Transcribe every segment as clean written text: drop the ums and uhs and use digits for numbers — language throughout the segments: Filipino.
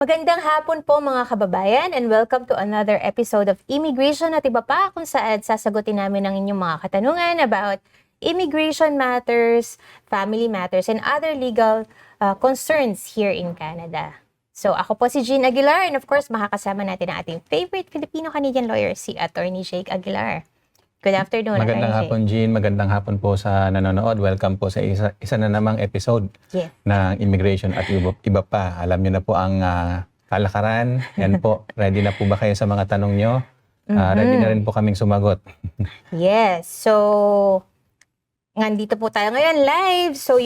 Magandang hapon po mga kababayan and welcome to another episode of Immigration at iba pa kung saan sasagutin namin ang inyong mga katanungan about immigration matters, family matters, and other legal concerns here in Canada. So ako po si Jean Aguilar and of course makakasama natin ang ating favorite Filipino-Canadian lawyer, si Attorney Jake Aguilar. Good afternoon, Magandang Attorney hapon, Jean. Magandang hapon po sa nanonood. Welcome po sa isa na namang episode ng Immigration at iba pa. Alam niyo na po ang kalakaran. Yan po. Ready na po ba kayo sa mga tanong niyo? Ready na rin po kaming sumagot. Yes. So, nandito po tayo ngayon live. So,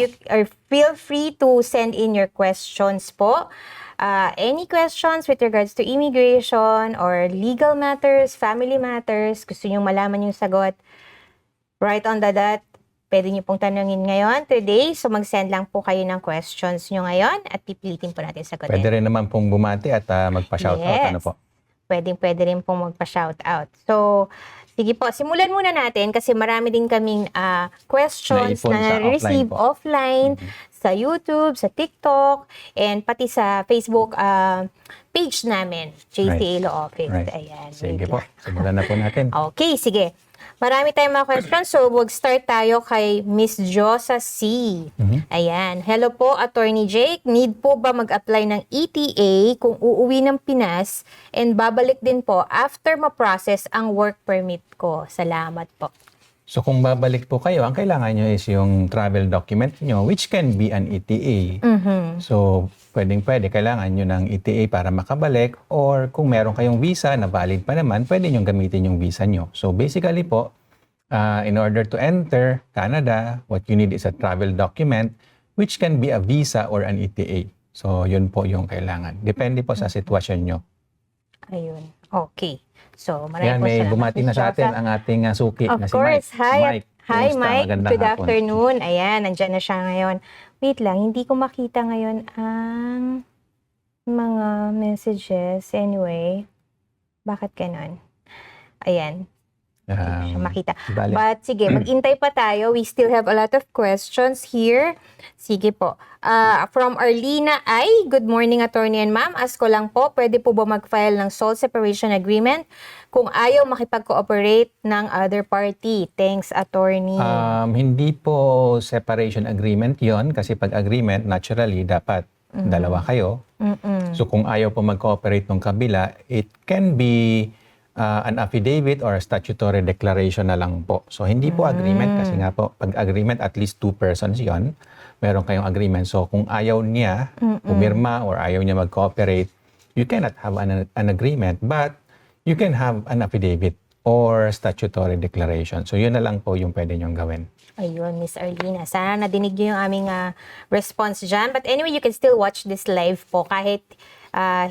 feel free to send in your questions po. Any questions with regards to immigration or legal matters, family matters, gusto nyo malaman yung sagot, right on the dot, pwede nyo pong tanungin ngayon, today. So mag-send lang po kayo ng questions nyo ngayon at pipilitin po natin sagutin. Pwede rin naman pong bumati at magpa-shoutout. Yes. Ano po? Pwede rin pong magpa-shoutout. So, sige po, simulan muna natin kasi marami din kaming questions na receive offline sa YouTube, sa TikTok, and pati sa Facebook page namin, JCA Law Office. Right. Ayan. Sige po, simulan na po natin. Okay, sige. Marami tayong mga questions, so mag-start tayo kay Miss Josa C. Ayan. Hello po, Attorney Jake. Need po ba mag-apply ng ETA kung uuwi ng Pinas and babalik din po after ma-process ang work permit ko? Salamat po. So kung babalik po kayo, ang kailangan nyo is yung travel document nyo, which can be an ETA. So pwede, kailangan nyo ng ETA para makabalik, or kung meron kayong visa na valid pa naman, pwede nyo gamitin yung visa nyo. So basically po, in order to enter Canada, what you need is a travel document, which can be a visa or an ETA. So yun po yung kailangan. Depende po sa sitwasyon nyo. Ayun. Okay. So, Yan, may bumati na sa atin ang ating suki na si Mike. Hi, Mike. Magandang Good hapon. afternoon. Ayan, nandyan na siya ngayon. Wait lang, hindi ko makita ngayon ang mga messages. Anyway, bakit ganon? Ayan. Siya makita. But sige, mag-intay pa tayo. We still have a lot of questions here. Sige po. From Arlina ay, good morning attorney and ma'am. Ask ko lang po, pwede po ba mag-file ng sole separation agreement kung ayaw makipag-cooperate ng other party? Thanks, attorney. Hindi po separation agreement yon, kasi pag agreement, naturally, dapat dalawa kayo. So kung ayaw po mag-cooperate ng kabila, it can be an affidavit or a statutory declaration na lang po. So, hindi po agreement kasi nga po, pag agreement, at least 2 persons yon, meron kayong agreement. So, kung ayaw niya pumirma or ayaw niya mag-cooperate, you cannot have an agreement, but you can have an affidavit or statutory declaration. So, yun na lang po yung pwede niyong gawin. Ayun, Miss Arlina. Sana nadinig niyo yung aming response dyan. But anyway, you can still watch this live po kahit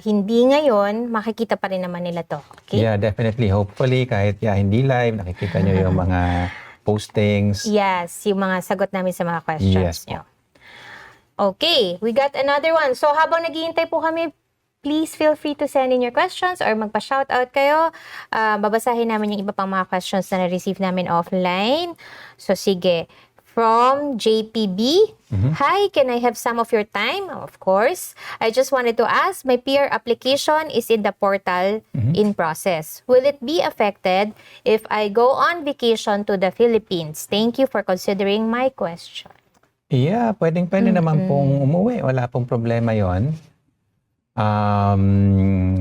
hindi ngayon, makikita pa rin naman nila to. Okay? Yeah, definitely. Hopefully, kahit hindi live, nakikita nyo yung mga postings. Yes, yung mga sagot namin sa mga questions Yes, nyo. Okay, we got another one. So habang naghihintay po kami, please feel free to send in your questions or magpa-shoutout kayo. Babasahin namin yung iba pang mga questions na na-receive namin offline. So sige. From JPB, Hi, can I have some of your time? Of course. I just wanted to ask, my PR application is in the portal in process. Will it be affected if I go on vacation to the Philippines? Thank you for considering my question. Yeah, pwede naman pong umuwi. Wala pong problema yon.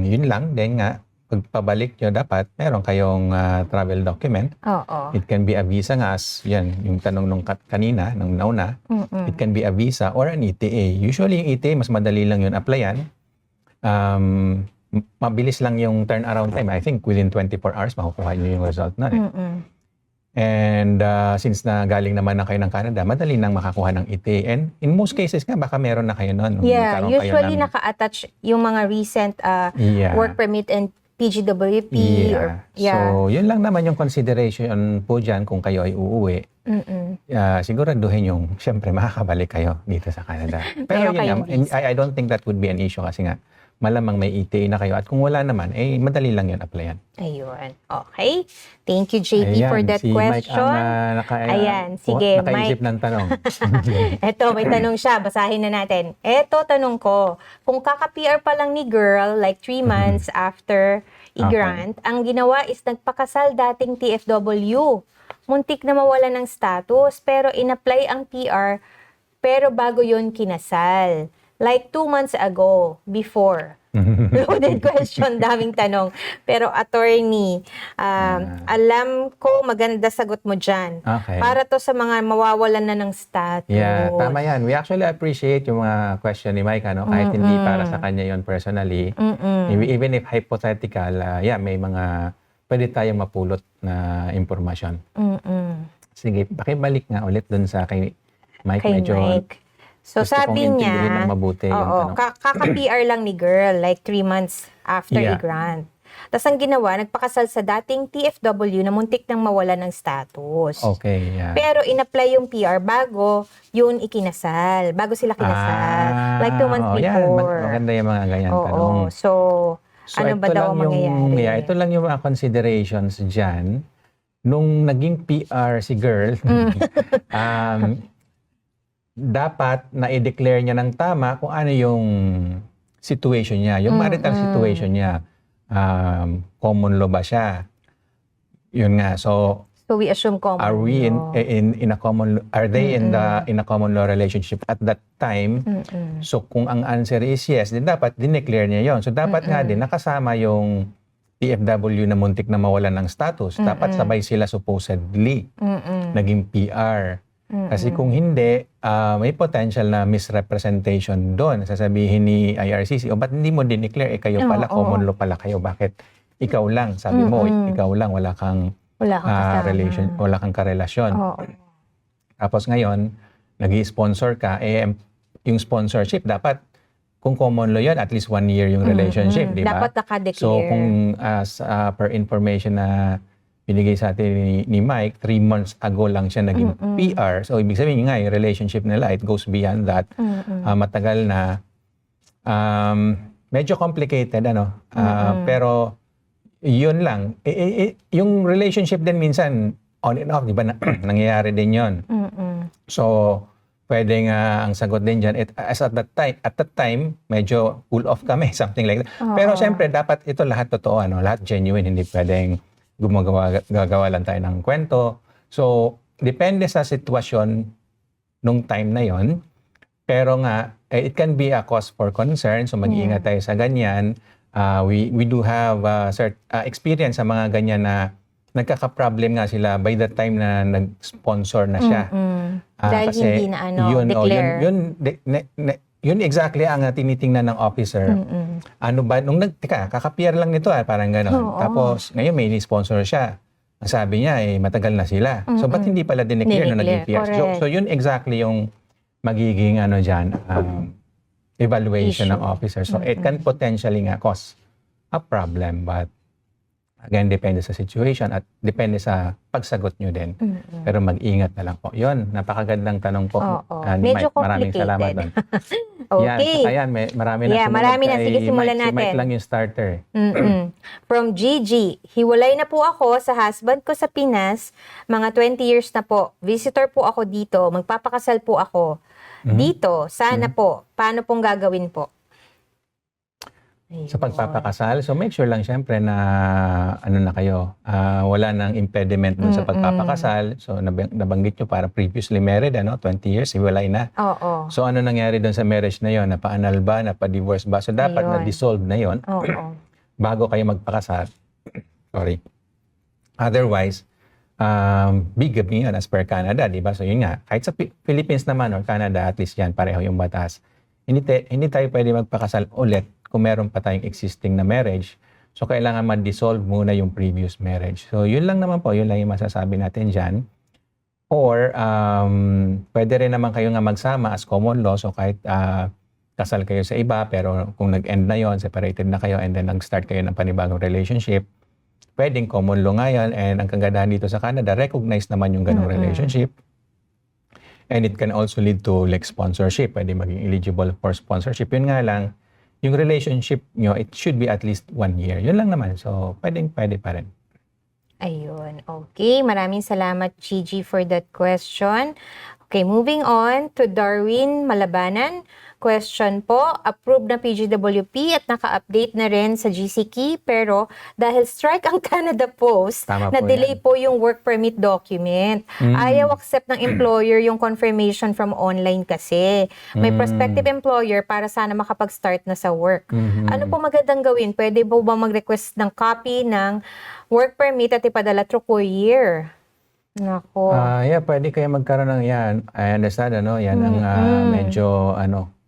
Yun lang. Then nga, pagpabalik nyo, dapat meron kayong travel document. Oo. It can be a visa nga, as yan, yung tanong nung kanina, nung nauna. It can be a visa or an ETA. Usually yung ETA, mas madali lang yun applyan. Mabilis lang yung turnaround time. I think within 24 hours, makukuha nyo yung result na. And since na galing naman na kayo ng Canada, madali nang makakuha ng ETA. And in most cases nga, baka meron na kayo nun. Yeah, usually naka-attach yung mga recent work permit and PGWP. So, yun lang naman yung consideration po dyan kung kayo ay uuwi. Siguraduhin yung, syempre, makakabalik kayo dito sa Canada. Pero yun nga, I don't think that would be an issue kasi nga, malamang may ETA na kayo. At kung wala naman, madali lang yun applyan. Ayun. Okay. Thank you, JP, for that si question. Mike ang Ayan, sige, nakaisip Mike. ng tanong. Eto, may tanong siya. Basahin na natin. Eto, tanong ko. Kung kaka-PR pa lang ni girl, like 3 months after i-grant, ang ginawa is nagpakasal dating TFW. Muntik na mawala ng status, pero in-apply ang PR, pero bago yun kinasal. Like 2 months ago, before. Loaded question, daming tanong. Pero attorney, alam ko maganda sagot mo dyan. Okay. Para to sa mga mawawalan na ng status. Yeah, tama yan. We actually appreciate yung mga question ni Mike, kahit hindi para sa kanya yon personally. Even if hypothetical, may mga pwede tayong mapulot na impormasyon. Sige, pakibalik nga ulit dun sa kay Mike. Kay medyo Mike. So gusto sabi kong niya, intindihin ng mabuti yung tanong. kaka-PR lang ni girl, like 3 months after Yeah. i-grant. Tapos ang ginawa, nagpakasal sa dating TFW na muntik nang mawala ng status. Okay, yeah. Pero in-apply yung PR bago yun ikinasal. Bago sila kinasal. Like 2 months before. Maganda yung mga ganyan tanong. So ano ba ito daw lang mangyayari? ito lang yung mga considerations dyan. Nung naging PR si girl, dapat na i-declare niya ng tama kung ano yung situation niya, yung marital situation niya. Common law ba siya? Yun nga. So we assume common are we law. in a common are they in a common law relationship at that time? So kung ang answer is yes, then dapat dineclare niya yon. So dapat nga din nakasama yung TFW na muntik na mawalan ng status. Dapat sabay sila supposedly naging PR. Kasi kung hindi, may potential na misrepresentation doon. Sasabihin ni IRCC, ba't hindi mo dineclare? Kayo pala, common law pala kayo. Bakit ikaw lang? Sabi mo, ikaw lang, wala kang wala kang karelasyon. Tapos ngayon, nag-i-sponsor ka, yung sponsorship, dapat, kung common law yun, at least 1 year yung relationship, di ba? Dapat naka-declare. So kung per information na binigay sa atin ni Mike, 3 months ago lang siya naging PR. So, ibig sabihin nga, yung relationship nila, it goes beyond that. Matagal na. Medyo complicated, pero, yun lang. Yung relationship din minsan, on and off, di ba, nangyayari din yun. So, pwedeng ang sagot din dyan, at that time, medyo cool off kami, something like that. Pero, syempre, dapat ito lahat totoo, lahat genuine, hindi pwedeng gagawa lang tayo ng kwento. So, depende sa sitwasyon nung time na yon. Pero nga, it can be a cause for concern. So, mag-iingat tayo sa ganyan. We do have experience sa mga ganyan na nagkaka-problem nga sila by the time na nag-sponsor na siya. Dahil kasi hindi na declare. Yun exactly ang tinitingnan ng officer. Ano ba, kaka-PR lang nito, parang gano'n. Tapos, ngayon may sponsor siya. Ang sabi niya, matagal na sila. So, ba't hindi pala dineclare nung naging PR? So, yun exactly yung magiging evaluation ng officer. So, it can potentially nga cause a problem. But, again, depende sa situation at depende sa pagsagot nyo din. Pero mag-ingat na lang po. Yun, napakagandang tanong po. Ni Medyo Mike. Maraming salamat doon. Okay. Marami na sumunod. Marami na. Sige, simulan Mike, natin. Si Mike lang yung starter. From Gigi, hiwalay na po ako sa husband ko sa Pinas. Mga 20 years na po. Visitor po ako dito. Magpapakasal po ako. Dito, sana po. Paano pong gagawin po? Sa pagpapakasal, so make sure lang syempre na na kayo, wala nang impediment dun sa pagpapakasal. So nabanggit nyo para previously married, 20 years, hiwalay na. Oo. So ano nangyari dun sa marriage na yon? Napa-annul ba? Napa-divorce ba? So dapat na-dissolve na yon bago kayo magpakasal. Sorry. Otherwise, bigamy yun as per Canada, di ba? So yun nga, kahit sa Philippines naman or Canada, at least yan, pareho yung batas. Hindi tayo pwede magpakasal ulit kung meron pa tayong existing na marriage. So, kailangan ma-dissolve muna yung previous marriage. So, yun lang naman po. Yun lang yung masasabi natin dyan. Or, pwede rin naman kayo nga magsama as common law. So, kahit kasal kayo sa iba, pero kung nag-end na yon, separated na kayo, and then nag-start kayo ng panibagong relationship, pwedeng common law nga yun. And ang kagandahan dito sa Canada, recognize naman yung ganong relationship. And it can also lead to like sponsorship. Pwede maging eligible for sponsorship. Yun nga lang, yung relationship nyo, it should be at least 1 year. Yun lang naman. So, pwede pa rin. Ayun. Okay. Maraming salamat, Gigi, for that question. Okay, moving on to Darwin Malabanan. Question po, approved na PGWP at naka-update na rin sa GCKey, pero dahil strike ang Canada Post, Tama po na-delay yan. po yung work permit document. Ayaw accept ng employer yung confirmation from online kasi. May prospective employer para sana makapag-start na sa work. Ano po magandang gawin? Pwede po ba mag-request ng copy ng work permit at ipadala through courier? Nako. Yeah, pwede kayo magkaroon ng yan. I understand, yan ang medyo,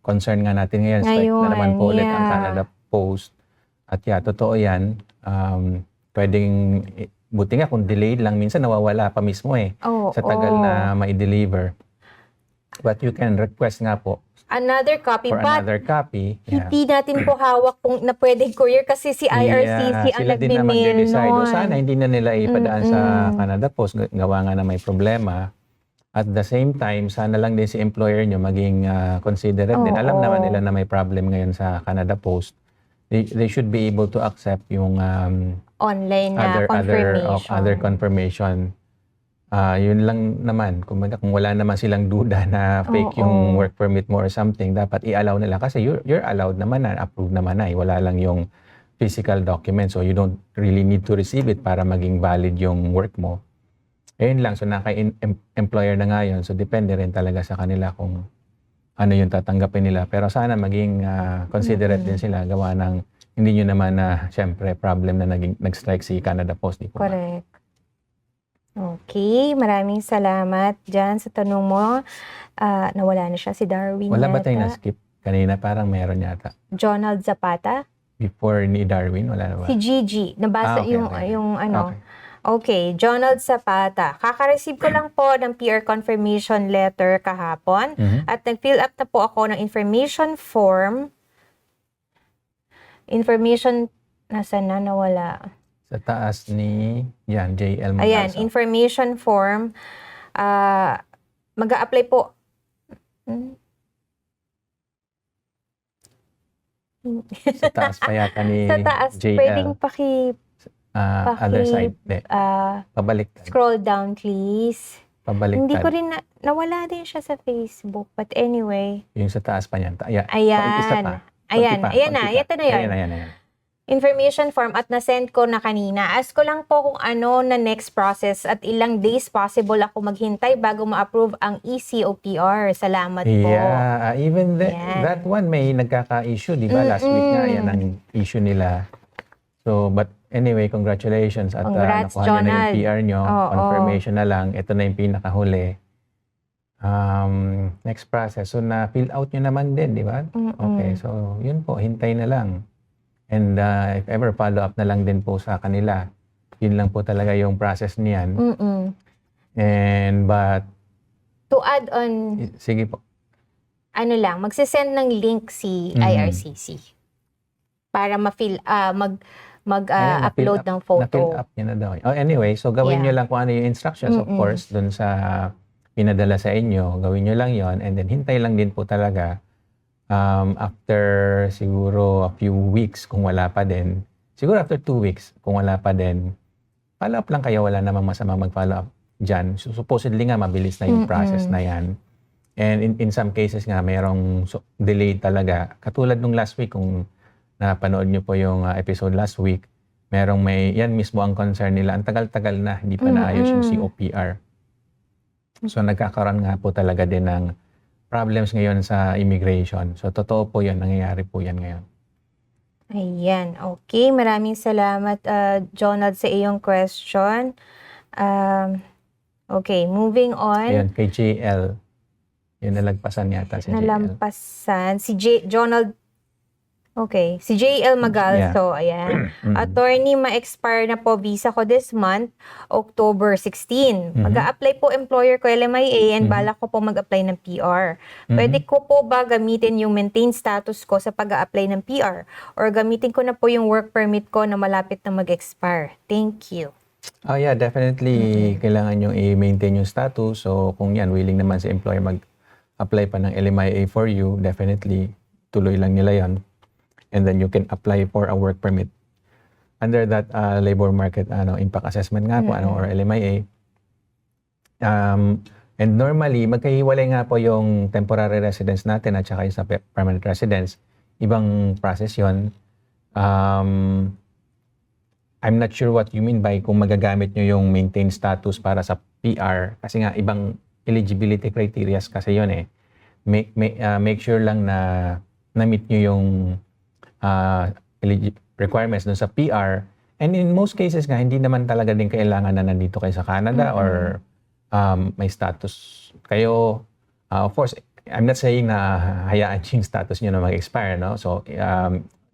concern nga natin ngayon. Strike na naman po ulit ang Canada Post. At totoo yan. Pwedeng, buti nga kung delayed lang, minsan nawawala pa mismo sa tagal na mai-deliver. But you can request nga po Another copy, for but another copy. Yeah. hindi natin po hawak kung na pwedeng courier kasi si IRCC ang sila din na nagme-mail mag-decide. O nun. sana hindi na nila ipadaan sa Canada Post. Gawa nga na may problema. At the same time, sana lang din si employer nyo maging considerate din. Alam naman nila na may problem ngayon sa Canada Post. They should be able to accept yung Online na confirmation. other confirmation. Yun lang naman. Kung wala naman silang duda na fake yung work permit mo or something, dapat i-allow nila. Kasi you're allowed naman na, approved naman na. Wala lang yung physical document. So you don't really need to receive it para maging valid yung work mo. Ayun lang. So naka-employer na nga yun. So depende rin talaga sa kanila kung ano yung tatanggapin nila. Pero sana maging considerate din sila. Gawa ng hindi nyo naman na syempre problem na nag-strike si Canada Post. Di po ba? Correct. Okay, maraming salamat dyan sa tanong mo. Nawala na siya, si Darwin Wala ba yata. tayo na-skip? Kanina parang meron yata. Jonald Zapata? Before ni Darwin, wala na ba? Si Gigi. Nabasa Okay, yung, okay. yung ano. Okay. Okay, Jonald Zapata. Kaka-receive ko lang po ng PR confirmation letter kahapon at nag-fill up na po ako ng information form. Nasaan na? Nawala. Sa taas ni JL Magalso. Ayan, information form. Mag-a-apply po. Sa taas pa yata ni Sa taas, JL. pwedeng Other side. Pabalik. scroll down, please. Pabalik. Hindi ko rin nawala din siya sa Facebook. But anyway. Yung sa taas pa niyan. Ayan. Isa pa. Ayan Konti pa, na. konti pa. Ito na yun. Ayan. Information form at na-send ko na kanina. Ask ko lang po kung ano na next process at ilang days possible ako maghintay bago ma-approve ang ECOPR. Salamat po. Yeah, even Yan. that one may nagkaka-issue, di ba? Last week nga, yan ang issue nila. So, but anyway, congratulations at Congrats, nakuha nyo na yung Jonald. PR nyo. Oo. Confirmation na lang. Ito na yung pinakahuli. Next process. So, na-fill out nyo naman din, di ba? Okay, so yun po, hintay na lang. And if ever follow up na lang din po sa kanila. Yun lang po talaga yung process niyan. And but To add on, sige po. ano lang, magsisend ng link si IRCC para ma-fill, Ayan, mag-upload ng photo. Na-fill up niya na daw. Oh, anyway, so gawin nyo lang kung ano yung instructions, of course, dun sa pinadala sa inyo. Gawin nyo lang yon and then hintay lang din po talaga. After siguro a few weeks, kung wala pa din, siguro after 2 weeks, kung wala pa din, follow up lang kayo, wala namang masama mag-follow up dyan. So, supposedly nga, mabilis na yung process na yan. And in some cases nga, mayroong delayed talaga. Katulad nung last week, kung napanood nyo po yung episode last week, yan mismo ang concern nila. Ang tagal-tagal na, hindi pa naayos yung COPR. So, nagkakaroon nga po talaga din ng problems ngayon sa immigration. So, totoo po yan. Nangyayari po yan ngayon. Ayan. Okay. Maraming salamat, Jonald, sa iyong question. Okay. Moving on. Ayan, kay JL. Yung nalagpasan yata si JL. Nalampasan. Si Jonald. Okay. Si JL Magalso. Ayan. Attorney, ma-expire na po visa ko this month, October 16. Mag-a-apply po employer ko LMIA and balak ko po mag-apply ng PR. Pwede ko po ba gamitin yung maintain status ko sa pag-a-apply ng PR? Or gamitin ko na po yung work permit ko na malapit na mag-expire? Thank you. Oh yeah, definitely kailangan yung i-maintain yung status. So kung yan, willing naman si employer mag-apply pa ng LMIA for you, definitely tuloy lang nila yan. and then you can apply for a work permit under that labor market impact assessment nga po or LMIA. And normally magkahiwalay nga po yung temporary residence natin at saka yung sa permanent residence. Ibang process yun. I'm not sure what you mean by kung magagamit nyo yung maintain status para sa PR kasi nga ibang eligibility criteria kasi yun eh. Make sure lang na na-meet nyo yung requirements dun sa PR. And in most cases nga, hindi naman talaga din kailangan na nandito kayo sa Canada or may status kayo. Of course, I'm not saying na hayaan yung status nyo na mag-expire, no? So,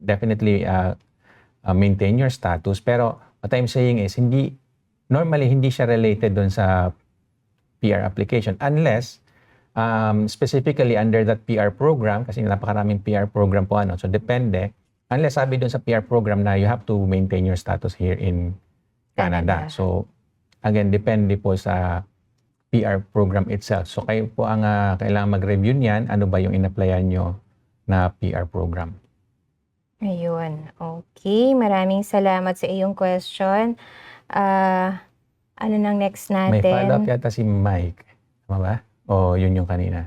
definitely maintain your status. Pero what I'm saying is, normally hindi siya related dun sa PR application unless specifically under that PR program, kasi napakaraming PR program po so depende. Unless sabi dun sa PR program na you have to maintain your status here in Canada. So again, depende po sa PR program itself. So kayo po ang kailangan mag-review niyan, ano ba yung in-applyan nyo na PR program. Ayun. Okay. Maraming salamat sa iyong question. Ano nang next natin? May follow-up yata si Mike. Tama ba? O yun yung kanina?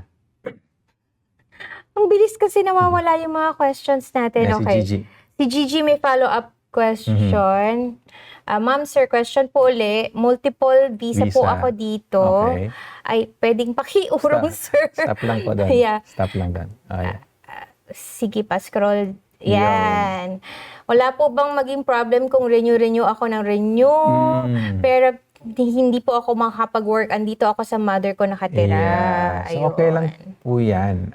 Ang bilis kasi nawawala yung mga questions natin. Si Okay. Gigi. Si Gigi may follow-up question. Ma'am, sir, question po uli. Multiple visa po ako dito. Okay. Ay, pwedeng pakiurong, sir. Stop lang po doon. Yeah. Stop lang doon. Okay. Sige pa, scroll. Yan. Wala po bang maging problem kung renew ako ng renew? Pero hindi po ako makakapag-work. Andito ako sa mother ko nakatira. Yeah. So, okay lang po yan.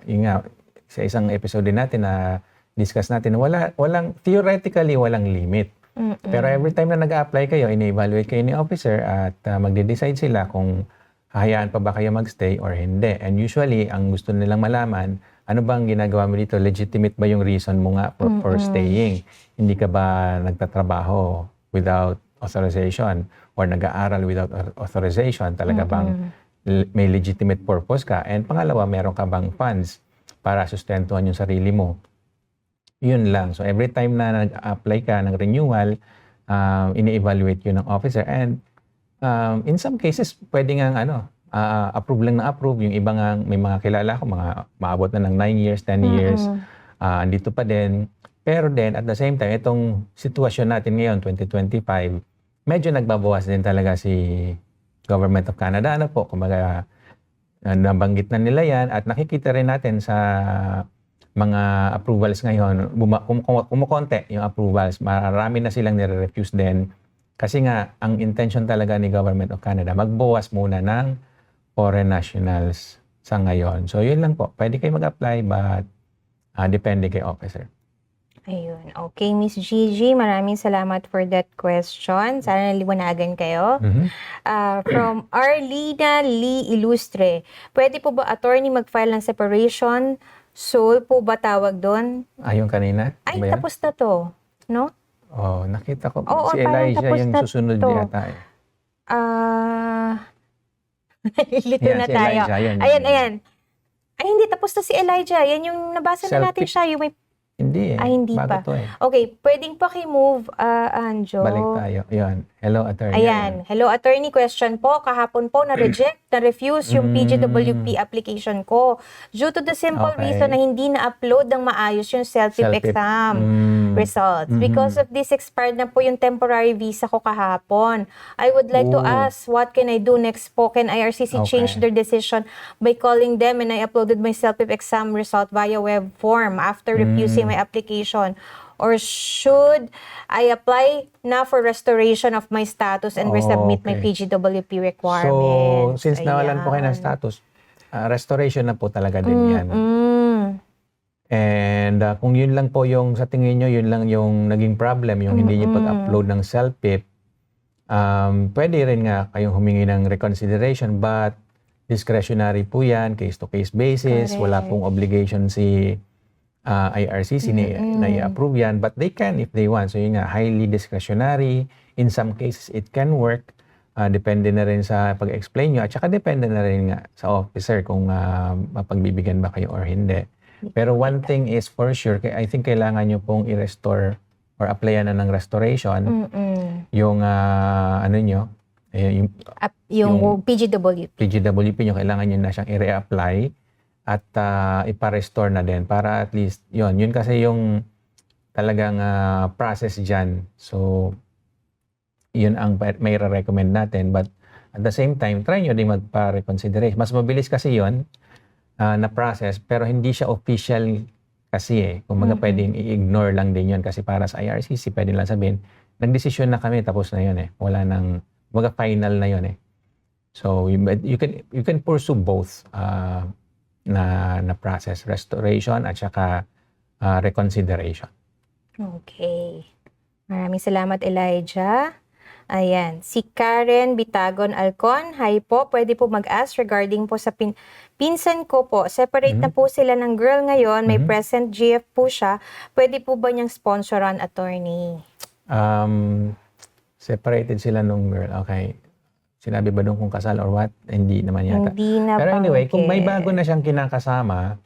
Yun nga, sa isang episode din natin na discuss natin, theoretically, walang limit. Pero every time na nag-a-apply kayo, ini-evaluate kayo ni officer at magde-decide sila kung hahayaan pa ba kayo magstay or hindi. And usually, ang gusto nilang malaman, ano bang ginagawa mo dito? Legitimate ba yung reason mo nga for staying? Hindi ka ba nagtatrabaho without authorization or nag-aaral without authorization? Talaga bang may legitimate purpose ka? And pangalawa, meron ka bang funds para sustentuhan yung sarili mo? Yun lang. So every time na nag-apply ka ng renewal, ini-evaluate yun ng officer. And in some cases, pwede nga approve lang na approve. Yung iba nga, may mga kilala ko, mga maabot na ng 9 years, 10 years, andito pa din. Pero then, at the same time, itong sitwasyon natin ngayon, 2025, medyo nagbabawas din talaga si Government of Canada. Kumbaga, nabanggit na nila yan at nakikita rin natin sa mga approvals ngayon, kumukonte yung approvals. Marami na silang nire-refuse din. Kasi nga, ang intention talaga ni Government of Canada, magbawas muna ng foreign nationals sa ngayon. So, yun lang po. Pwede kayo mag-apply but depende kay officer. Ayun. Okay, Miss Gigi, maraming salamat for that question. Sana naliwanagan kayo. From Arlina Lee Ilustre, pwede po ba attorney mag-file ng separation? Sole po ba tawag doon? Yung kanina? Ay, tapos na to. No? Oh, nakita ko. Oo, si parang Elijah tapos yung na susunod to. yata eh. Nalilito na si tayo. Elijah, yun. Ayan. Ay, hindi. Tapos na si Elijah. Yan yung nabasa na natin siya. Yung may... Hindi eh. Ay, hindi Bago pa. to eh. Okay, pwedeng paki-move, Anjo. Balik tayo. Yun. Hello, attorney. Ayan. Hello, attorney. Question po. Kahapon po na-reject, na-refuse yung PGWP application ko. Due to the simple reason na hindi na-upload ng maayos yung self-tip exam results. Because of this, expired na po yung temporary visa ko kahapon. I would like to ask, what can I do next po? Can IRCC change their decision by calling them and I uploaded my self-tip exam result via web form after refusing my application? Or should I apply na for restoration of my status and resubmit my PGWP requirements? So, since nawalan po kayo ng status, restoration na po talaga din yan. And kung yun lang po yung sa tingin nyo, yun lang yung naging problem, yung hindi nyo pag-upload ng self-pip, pwede rin nga kayong humingi ng reconsideration but discretionary po yan, case-to-case basis. Wala pong obligation si IRCC na i-approve yan, but they can if they want. So yun nga, highly discretionary. In some cases, it can work. Depende na rin sa pag-explain nyo at saka depende na rin nga sa officer kung mapagbibigyan ba kayo or hindi. Pero one thing is for sure, I think kailangan nyo pong i-restore or applyan na ng restoration yung ano nyo, yung PGWP. PGWP nyo, kailangan nyo na siyang i-reapply at ipa-restore na din para at least yun kasi yung talagang process dyan. So, yun ang may recommend natin. But at the same time, try nyo din magpa-reconsideration. Mas mabilis kasi yun na process, pero hindi siya official kasi eh. Kung pwedeng i-ignore lang din yun kasi para sa IRCC, pwede lang sabihin, nagdesisyon na kami, tapos na yun eh. Wala nang, final na yun eh. So, you can pursue both na process, restoration at saka reconsideration. Okay. Maraming salamat, Elijah. Ayan. Si Karen Bitagon Alcon. Hi po. Pwede po mag-ask regarding po sa pinsan ko po. Separate na po sila ng girl ngayon. May present GF po siya. Pwede po ba niyang sponsoran, attorney? Separated sila nung girl. Okay. Sinabi ba doon kung kasal or what? Hindi naman yata. Hindi na. Pero anyway, kung may bago na siyang kinakasama,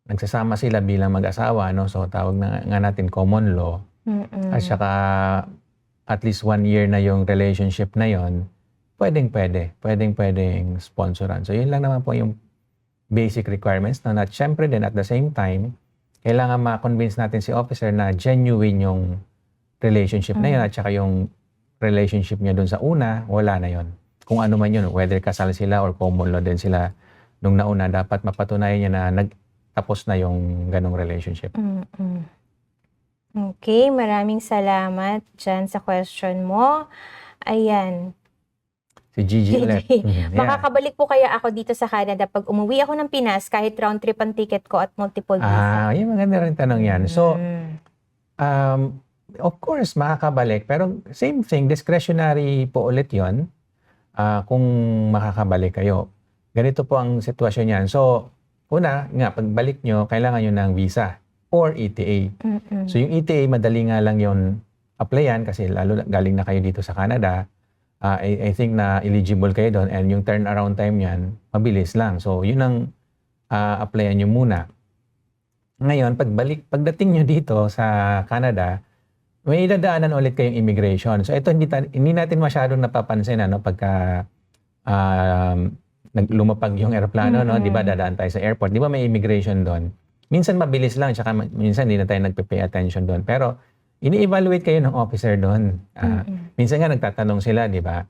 nagsasama sila bilang mag-asawa, no? So tawag na nga natin common law. At saka at least 1 year na yung relationship na yon, pwedeng sponsoran. So yun lang naman po yung basic requirements na syempre din at the same time, kailangan ma-convince natin si officer na genuine yung relationship na yun at saka yung relationship niya dun sa una, wala na yon. Kung ano man yun, whether kasal sila or common law din sila nung nauna, dapat mapatunayan niya na nagtapos na yung ganong relationship. Okay, maraming salamat dyan sa question mo. Ayan. Si Gigi ulit. Makakabalik po kaya ako dito sa Canada pag umuwi ako ng Pinas kahit round trip ang ticket ko at multiple visa? Yung maganda rin tanong yan. So, of course, makakabalik. Pero same thing, discretionary po ulit yon kung makakabalik kayo. Ganito po ang sitwasyon yan. So, una, pagbalik nyo, kailangan nyo ng visa or ETA. So yung ETA, madali nga lang yun applyan kasi lalo galing na kayo dito sa Canada. I think na eligible kayo doon and yung turnaround time yan, mabilis lang. So yun ang applyan nyo muna. Ngayon, pagdating nyo dito sa Canada, may dadaanan ulit kayong immigration. So ito hindi natin masyadong napapansin pagka lumapag yung eroplano, no? 'Di ba dadaan tayo sa airport? 'Di ba may immigration doon? Minsan mabilis lang, tsaka minsan hindi na tayo nagpe-pay attention doon. Pero ini-evaluate kayo ng officer doon. Minsan nga nagtatanong sila, di ba?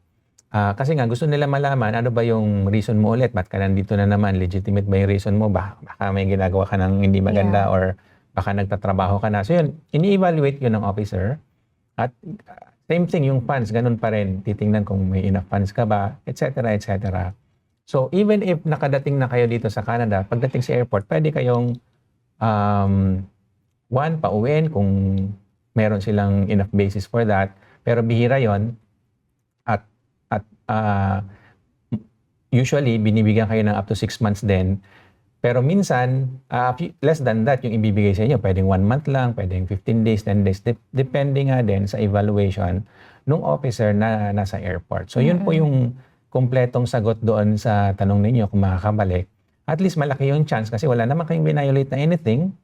Kasi nga gusto nila malaman, ano ba yung reason mo ulit? Ba't ka nandito na naman? Legitimate ba yung reason mo? Baka may ginagawa ka ng hindi maganda or baka nagtatrabaho ka na. So yun, ini-evaluate yun ng officer. At same thing, yung funds, ganun pa rin. Titingnan kung may enough funds ka ba, etc. etc. So even if nakadating na kayo dito sa Canada, pagdating sa airport, pwede kayong pauwiin kung meron silang enough basis for that. Pero bihira yon at usually binibigyan kayo ng up to 6 months din. Pero minsan, less than that yung ibibigay sa inyo. Pwedeng 1 month lang, pwedeng 15 days, 10 days. Depende nga din sa evaluation ng officer na nasa airport. So yun po yung kumpletong sagot doon sa tanong ninyo kung makakabalik. At least malaki yung chance kasi wala naman kayong violate na anything.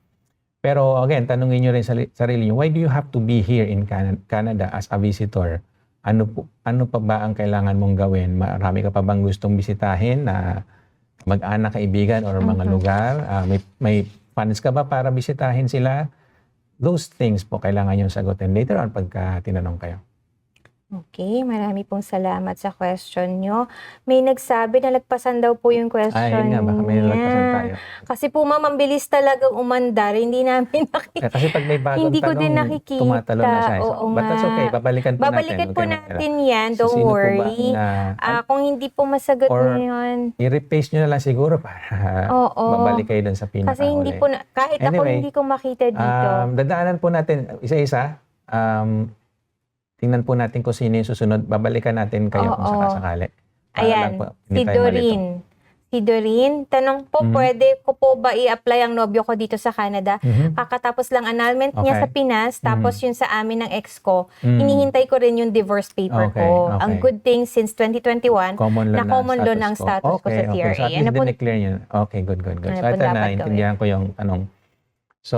Pero again, tanungin nyo rin sa sarili nyo, why do you have to be here in Canada as a visitor? Ano pa ba ang kailangan mong gawin? Marami ka pa bang gustong bisitahin na mag-anak, kaibigan, or mga lugar? May funds ka ba para bisitahin sila? Those things po kailangan nyo sagutin later on pagka tinanong kayo. Okay, marami pong salamat sa question nyo. May nagsabi na lagpasan daw po yung question nga, baka may nalagpasan tayo. Kasi po ma'am, ang bilis talagang umandar. Hindi namin nakita. Kasi pag may bagong Hindi ko tanong, din nakikita. tumatalo na siya. Oo But that's okay, babalikan po natin. Babalikan po natin yan, don't Sino po ba worry. Kung hindi po masagot Or ngayon. I-repaste nyo na lang siguro para babalik kayo dun sa pinakahuli. Kasi hindi po, kahit ako hindi ko makita dito. Dadaanan po natin isa-isa. Tingnan po natin kung sino yung susunod. Babalikan natin kayo kung sakasakali. Ayan, si Doreen. Si Doreen, tanong po, pwede ko po ba i-apply ang nobyo ko dito sa Canada? Kakatapos lang annulment niya sa Okay. Pinas, tapos yun sa amin ng ex ko, Mm. hinihintay ko rin yung divorce paper Okay, ko. okay. Ang good thing, since 2021, Common law na common law ng ko. status ko sa Okay. CRA. So at Ano least po, dineclare niya. Okay, good. Ano So po ito dapat naintindihan ko yung tanong. So,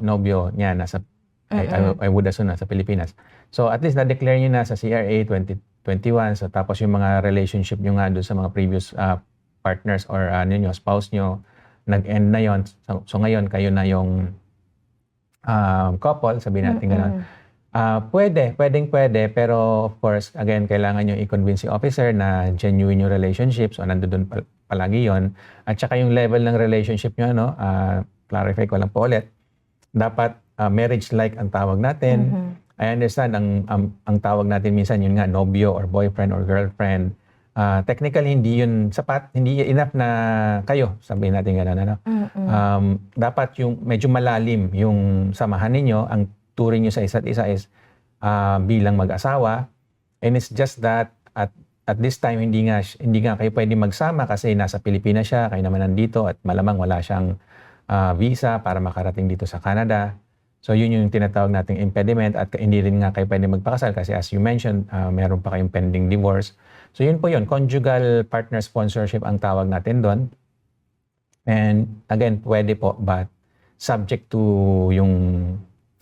nobyo niya nasa, I would assume nasa Pilipinas. So at least na-declare niyo na sa CRA 2021. So tapos yung mga relationship niyo nga doon sa mga previous partners or spouse niyo, nag-end na yon. So ngayon, kayo na yung couple, sabihin natin gano'n. Pwede, pero of course, again, kailangan nyo i-convince si officer na genuine yung relationship, so nandoon palagi yon. At saka yung level ng relationship nyo, clarify ko lang po ulit, dapat marriage-like ang tawag natin. I understand, ang tawag natin minsan yun nga, nobyo or boyfriend or girlfriend. Technically, hindi yun sapat, hindi enough na kayo, sabihin natin gano'n. Dapat yung medyo malalim yung samahan ninyo, ang turing nyo sa isa't isa is bilang mag-asawa. And it's just that at this time, hindi nga kayo pwede magsama kasi nasa Pilipinas siya, kayo naman nandito at malamang wala siyang visa para makarating dito sa Canada. So yun yung tinatawag nating impediment at hindi rin nga kayo pwede magpakasal kasi as you mentioned, meron pa kayong pending divorce. So yun po yun, conjugal partner sponsorship ang tawag natin doon. And again, pwede po, but subject to yung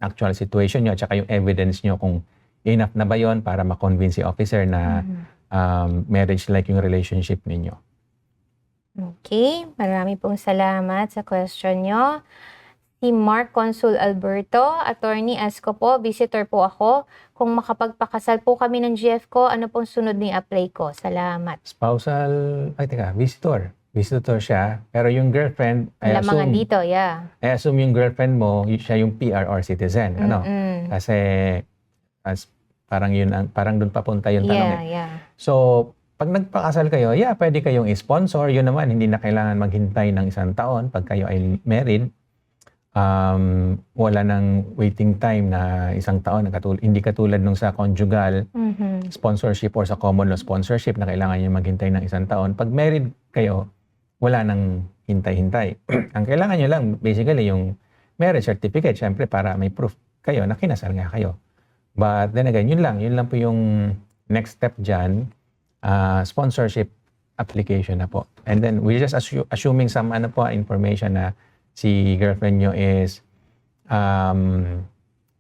actual situation nyo at saka yung evidence nyo kung enough na ba yun para ma-convince si officer na marriage-like yung relationship ninyo. Okay, marami pong salamat sa question nyo. Si Mark Consul Alberto, attorney, ask ko po, visitor po ako. Kung makapagpakasal po kami ng GF ko, ano pong sunod ni apply ko? Salamat. Visitor. Visitor siya, pero yung girlfriend, Lamangan dito, yeah. I assume yung girlfriend mo, siya yung PR or citizen, ano? Kasi parang doon papunta yung tanong. Yeah. So, pag nagpakasal kayo, pwede kayong i-sponsor. Yun naman, hindi na kailangan maghintay ng 1 taon pag kayo ay married. Wala nang waiting time na 1 taon. Hindi katulad nung sa conjugal sponsorship or sa common law sponsorship na kailangan nyo maghintay ng 1 taon. Pag married kayo, wala nang hintay-hintay. Ang kailangan nyo lang, basically, yung marriage certificate, syempre, para may proof kayo na kinasal nga kayo. But then again, yun lang po yung next step dyan, sponsorship application na po. And then, we're just assuming some information na si girlfriend nyo is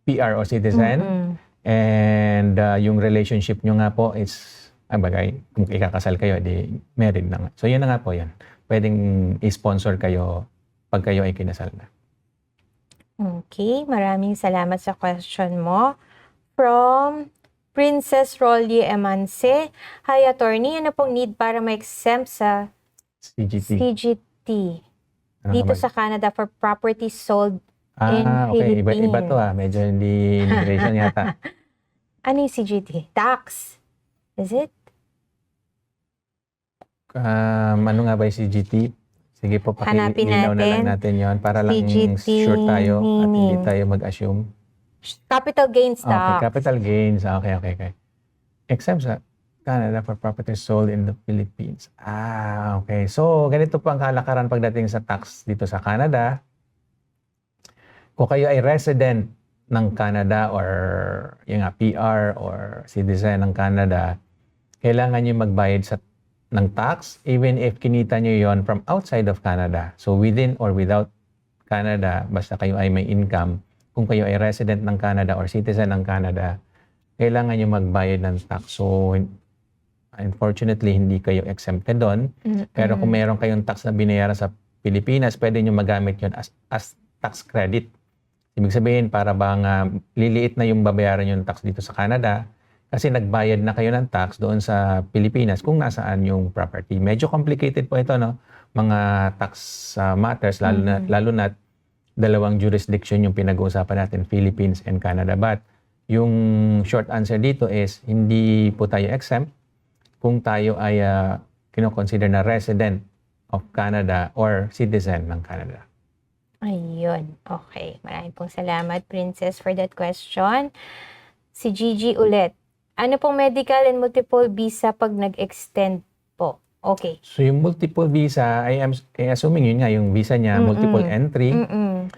PR or citizen. And yung relationship nyo nga po is, kung ikakasal kayo, di married na nga. So yun na nga po yan. Pwedeng i-sponsor kayo pag kayo ay kinasal na. Okay, maraming salamat sa question mo. From Princess Rolly Emance, hi attorney, ano pong need para ma-exempt sa CGT dito sa Canada for property sold in okay. Philippines? Iba to medyo hindi immigration yata. Ano yung CGT? Tax? Is it? Ano nga ba yung CGT? Sige po, Hanapin pakilinaw na lang natin. natin yon para lang CGT sure tayo at hindi meaning tayo mag-assume. capital gains Okay, tax. capital gains. Okay. Exempt sa Canada for properties sold in the Philippines. Okay. So, ganito po ang kalakaran pagdating sa tax dito sa Canada. Kung kayo ay resident ng Canada or yung PR or citizen ng Canada, kailangan nyo magbayad ng tax even if kinita nyo yon from outside of Canada. So, within or without Canada, basta kayo ay may income, kung kayo ay resident ng Canada or citizen ng Canada, kailangan nyo magbayad ng tax. So, unfortunately, hindi kayo exempted doon. Pero kung meron kayong tax na binayaran sa Pilipinas, pwede nyo magamit yon as tax credit. Ibig sabihin, para bang liliit na yung babayaran yung tax dito sa Canada kasi nagbayad na kayo ng tax doon sa Pilipinas kung nasaan yung property. Medyo complicated po ito, no? Mga tax matters, lalo na dalawang jurisdiction yung pinag-uusapan natin, Philippines and Canada. But yung short answer dito is hindi po tayo exempt kung tayo ay kino-consider na resident of Canada or citizen ng Canada. Ayun. Okay. Maraming pong salamat, Princess, for that question. Si Gigi ulit. Ano pong medical and multiple visa pag nag-extend po? Okay. So yung multiple visa, assuming yun nga, yung visa niya, multiple entry.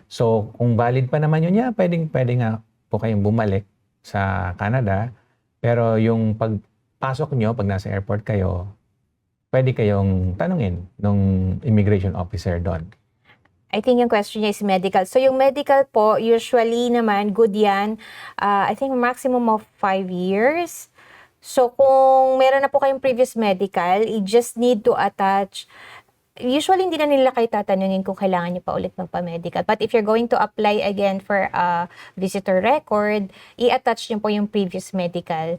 So kung valid pa naman yun, pwede nga po kayong bumalik sa Canada. Pero yung pagpasok nyo, pag nasa airport kayo, pwede kayong tanungin nung immigration officer doon. I think yung question niya is medical. So yung medical po, usually naman, good yan. I think maximum of 5 years. So kung meron na po kayong previous medical, you just need to attach. Usually hindi na nila kayo tatanungin kung kailangan niyo pa ulit magpa-medical. But if you're going to apply again for a visitor record, i-attach niyo po yung previous medical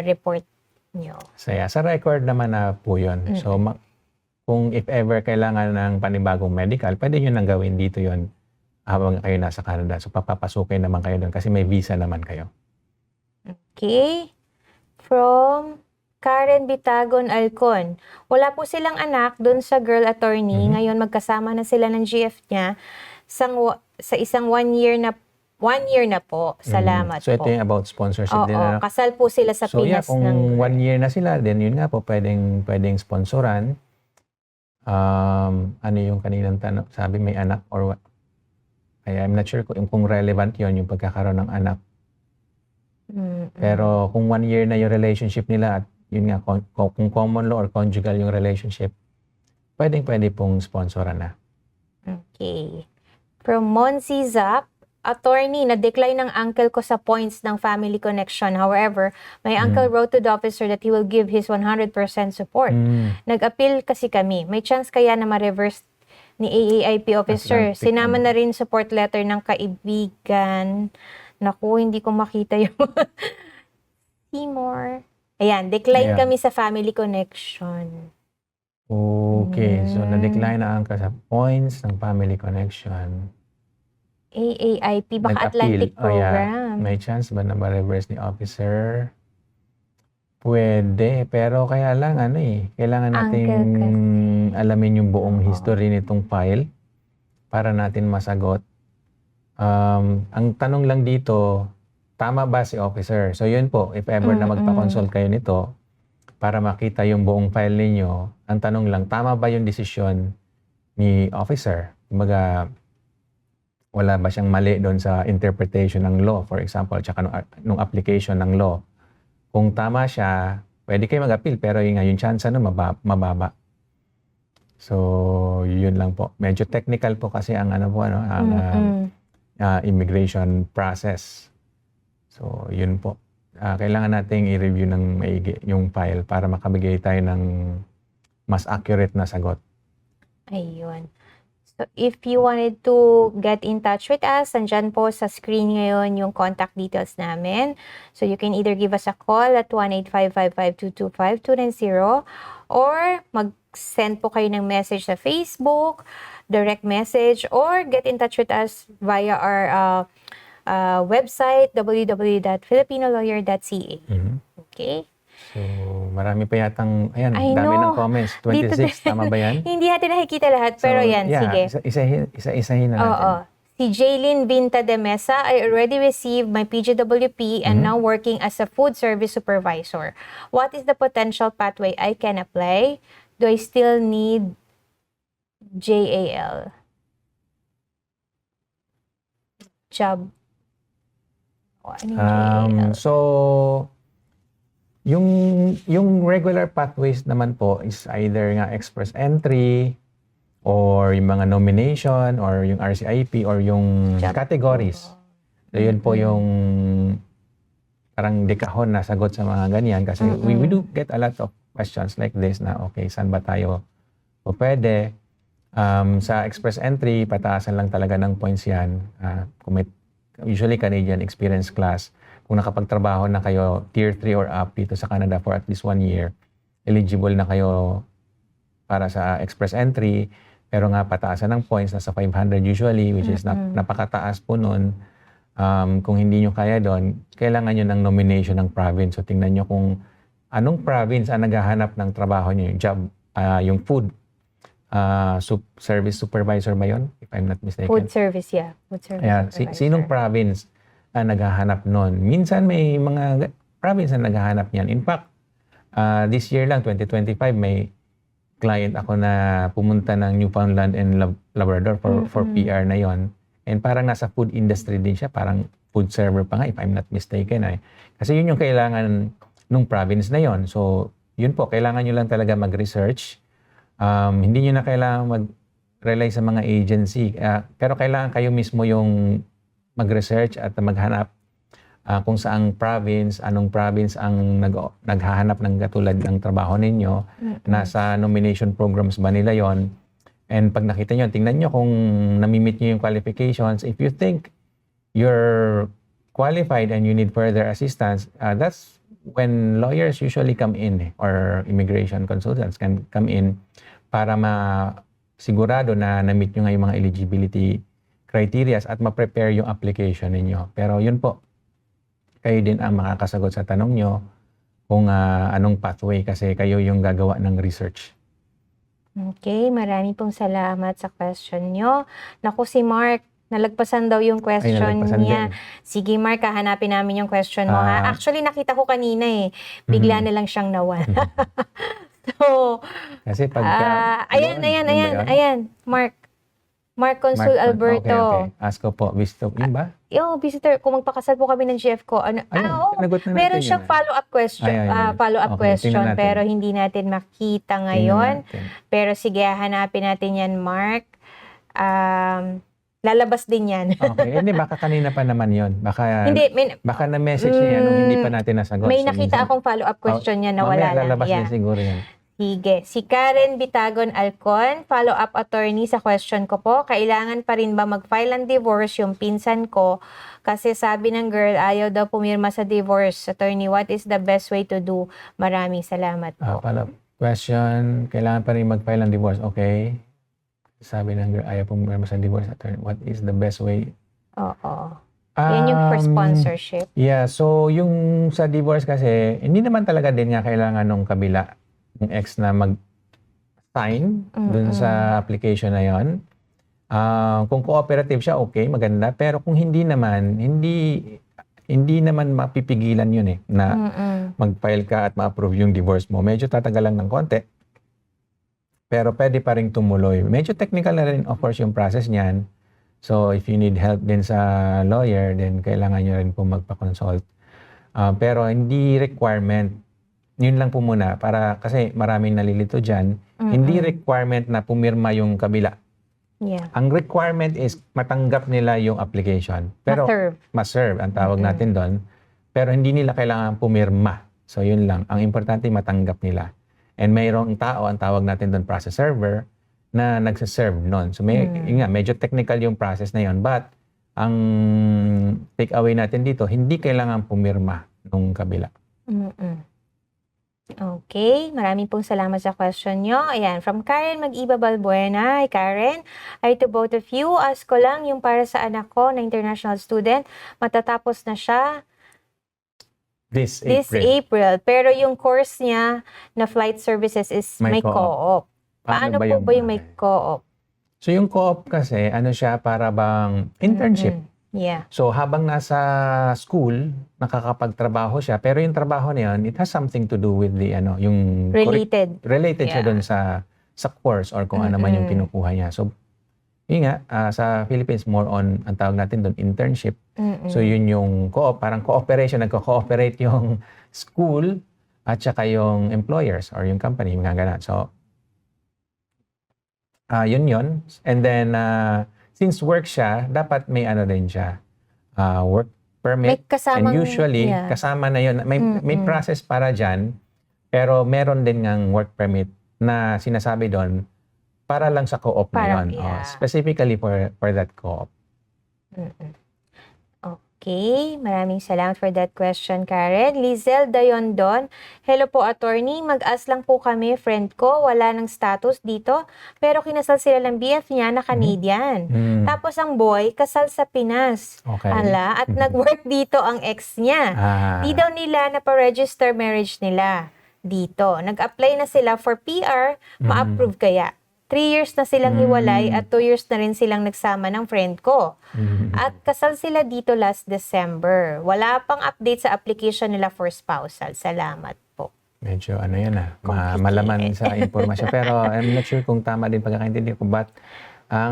report niyo. So yeah, sa record naman na po yun. So kung if ever kailangan ng panibagong medical, pwede nyo nang gawin dito yon habang kayo nasa Canada. So papapasukin naman kayo doon kasi may visa naman kayo. Okay. From Karen Bitagon Alcon. Wala po silang anak doon sa girl attorney. Ngayon magkasama na sila ng GF niya sa isang 1 year na po. Salamat So ito po. yung about sponsorship din. Oo, kasal po sila sa So yeah, Pinas kung ng 1 year na sila, then yun nga po, pwedeng sponsoran. Ano yung kaninang tanong? Sabi may anak or what? I'm not sure kung relevant yon yung pagkakaroon ng anak. Pero kung 1 year na yung relationship nila at yun nga, kung common law or conjugal yung relationship, pwede pong sponsoran na. Okay. From Monsi Zap, attorney, na-decline ng uncle ko sa points ng family connection. However, my uncle wrote to the officer that he will give his 100% support. Nag-appeal kasi kami. May chance kaya na ma-reverse ni AAIP officer. Atlantic, Sinama na rin support letter ng kaibigan. Naku, hindi ko makita yung Timor. Ayan, decline Ayan. kami sa family connection. Okay, so na-decline na ang sa points ng family connection. AAIP, baka Nag-appeal. Atlantic Program. May chance ba na ma-reverse ni officer? Pwede, pero kaya lang kailangan nating alamin yung buong history nitong file para natin masagot. Ang tanong lang dito, tama ba si officer? So yun po, if ever na magpa-consult kayo nito para makita yung buong file ninyo, ang tanong lang, tama ba yung desisyon ni officer? Kumbaga, wala ba siyang mali doon sa interpretation ng law, for example, tsaka nung application ng law? Kung tama siya, pwede kayo mag-appeal, pero yung chance mababa. So, yun lang po. Medyo technical po kasi ang immigration process. So, yun po. Kailangan nating i-review ng maigi yung file para makabigay tayo ng mas accurate na sagot. Ayun. So, if you wanted to get in touch with us, andyan po sa screen ngayon yung contact details namin. So, you can either give us a call at 1-855-522-5290 or mag-send po kayo ng message sa Facebook, direct message, or get in touch with us via our website, www.filipinolowyer.ca. Okay? So, marami pa yatang, I dami know. ng comments. 26, tama ba yan? Hindi natin nakikita lahat, pero yan, sige. Isa-isahin na natin. Oo. Si Jaylin Vinta de Mesa, I already received my PGWP and now working as a food service supervisor. What is the potential pathway I can apply? Do I still need JAL? Job. Ano yung JAL? So, yung regular pathways naman po is either nga express entry or yung mga nomination or yung RCIP or yung Job. categories. So, yun po yung parang dekahon na sagot sa mga ganyan kasi we do get a lot of questions like this na okay, saan ba tayo o pwede? Sa express entry, pataasan lang talaga ng points yan. Usually Canadian experience class. Kung nakapagtrabaho na kayo tier 3 or up dito sa Canada for at least 1 year, eligible na kayo para sa express entry. Pero nga pataasan ng points, nasa 500 usually, which is napakataas po nun. Kung hindi nyo kaya doon, kailangan nyo ng nomination ng province. So tingnan nyo kung anong province ang naghahanap ng trabaho nyo, yung job, yung food service supervisor ba yun? If I'm not mistaken. Food service, yeah. Food service supervisor. Sinong province ang naghahanap nun? Minsan may mga province na naghahanap niyan. In fact, this year lang, 2025, may client ako na pumunta ng Newfoundland and Labrador for PR na yon. And parang nasa food industry din siya, parang food server pa nga if I'm not mistaken. Kasi yun yung kailangan nung province na yon. So yun po, kailangan nyo lang talaga mag-research. Hindi nyo na kailangan mag-rely sa mga agency. Pero kailangan kayo mismo yung mag-research at maghanap kung saang province, anong province ang naghahanap ng katulad ng trabaho ninyo. Nasa nomination programs ba nila yon. And pag nakita nyo, tingnan nyo kung namimit nyo yung qualifications. If you think you're qualified and you need further assistance, that's when lawyers usually come in or immigration consultants can come in para masigurado na na-meet nyo nga yung mga eligibility criteria at ma-prepare yung application ninyo. Pero yun po, kayo din ang makakasagot sa tanong nyo kung anong pathway kasi kayo yung gagawa ng research. Okay, marami pong salamat sa question nyo. Naku, si Mark, nalagpasan daw yung question nalagpasan niya. din. Sige, Mark, hahanapin namin yung question mo, ha? Actually, nakita ko kanina Bigla na lang siyang nawala. So, Kasi pag... ayan. Mark Consul Alberto. Okay. Ask ko po, visto, yun ba? Visitor, kung magpakasal po kami ng GF ko, sinagot na natin meron yun, siyang follow-up question, Okay, tingnan natin. pero hindi natin makita ngayon. Tingnan natin. Pero sige, hanapin natin yan, Mark. Lalabas din yan. Okay, hindi, baka kanina pa naman yun. Baka, Hindi, baka na-message niya nung hindi pa natin nasagot. may So, nakita akong follow-up question niya na wala mamaya lang. lalabas din siguro yan. Sige. Si Karen Bitagon Alcon, follow-up attorney sa question ko po. Kailangan pa rin ba mag-file ng divorce yung pinsan ko? Kasi sabi ng girl, ayaw daw pumirma sa divorce. Attorney, what is the best way to do? Maraming salamat po. Follow-up question, kailangan pa rin mag-file ng divorce. Okay. Sabi ng girl, ayaw pumirma sa divorce. Attorney, what is the best way? Oo. Yan yung for sponsorship. Yeah, so yung sa divorce kasi, hindi naman talaga din nga kailangan nung kabila yung ex na mag-sign dun sa application na yon. Kung cooperative siya, okay, maganda. Pero kung hindi naman, hindi naman mapipigilan yun na mag-file ka at ma-approve yung divorce mo. Medyo tatagal lang ng konti. Pero pwede pa rin tumuloy. Medyo technical na rin, of course, yung process niyan. So, if you need help din sa lawyer, then kailangan nyo rin po magpa-consult. Pero hindi requirement. Yun lang po muna para kasi maraming nalilito dyan. Hindi requirement na pumirma yung kabila. Yeah. Ang requirement is matanggap nila yung application. Pero ma-serve ang tawag natin doon. Pero hindi nila kailangan pumirma. So yun lang. Ang importante matanggap nila. And mayroong tao, ang tawag natin doon process server, na nagsaserve noon. So yun nga, medyo technical yung process na yun. But ang take away natin dito, hindi kailangan pumirma nung kabila. Okay, maraming pong salamat sa question nyo. Ayan, from Karen Mag-iba Balbuena. Hi Karen, hi to both of you. Ask ko lang yung para sa anak ko na international student. Matatapos na siya this April. Pero yung course niya na flight services is may co-op. Paano po ba yung may co-op? So yung co-op kasi, ano siya, para bang internship. Yeah. So habang nasa school, nakakapagtrabaho siya, pero yung trabaho na yun, it has something to do with the yung related siya doon sa course or kung ano man yung kinukuha niya. So yun nga, sa Philippines more on ang tawag natin doon internship. So yun yung co-op, parang cooperation, nagko-cooperate yung school at saka yung employers or yung company, mga ganun. So yun. And then since work siya, dapat may din siya, work permit. And usually, kasama na yun. May process para dyan, pero meron din ngang work permit na sinasabi doon para lang sa co-op na yun. Specifically for that co-op. Okay, maraming salamat for that question, Karen. Lizel Dayondon, hello po attorney, mag-ask lang po kami, friend ko, wala ng status dito, pero kinasal sila ng BF niya na Canadian. Tapos ang boy, kasal sa Pinas. Okay. At nag-work dito ang ex niya. Di daw nila na pa-register marriage nila dito. Nag-apply na sila for PR, ma-approve kaya. 3 years na silang hiwalay at 2 years na rin silang nagsama ng friend ko. At kasal sila dito last December. Wala pang update sa application nila for spousal. Salamat po. Medyo ano yan Complicated. malaman sa impormasyon. Pero I'm not sure kung tama din pagkakaintindi ko. But ang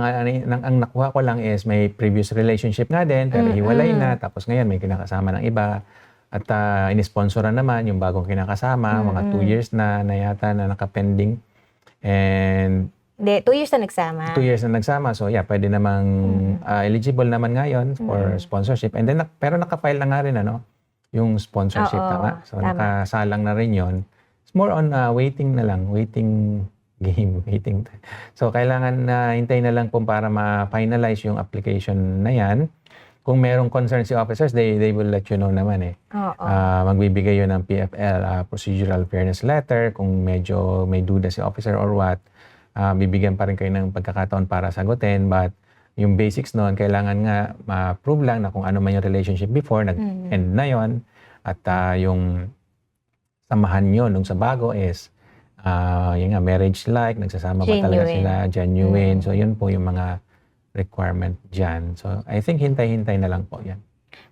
nakuha ko lang is may previous relationship nga din, pero hiwalay na. Tapos ngayon may kinakasama ng iba. At inisponsoran naman yung bagong kinakasama. Mga 2 years na yata na nakapending. And Hindi, 2 years na nagsama. 2 years na nagsama. So yeah, pwede namang eligible naman ngayon for sponsorship. And then, pero nakafile na nga rin yung sponsorship. Oo, Tama? So tama. nakasalang na rin yon. It's more on waiting na lang. Waiting game. Waiting. So kailangan hintayin na lang po para ma-finalize yung application na yan. Kung merong concern si officers, they will let you know naman Oo. Magbibigay yun ng PFL, Procedural Fairness Letter, kung medyo may duda si officer or what. Bibigyan pa rin kayo ng pagkakataon para sagutin. But yung basics noon, kailangan nga ma-prove lang na kung ano man yung relationship before, nag-end na yon. At yung samahan nyo nung sa bago is, yun nga, marriage-like, nagsasama ba talaga sila, genuine. So yun po yung mga requirement dyan. So I think hintay-hintay na lang po yan.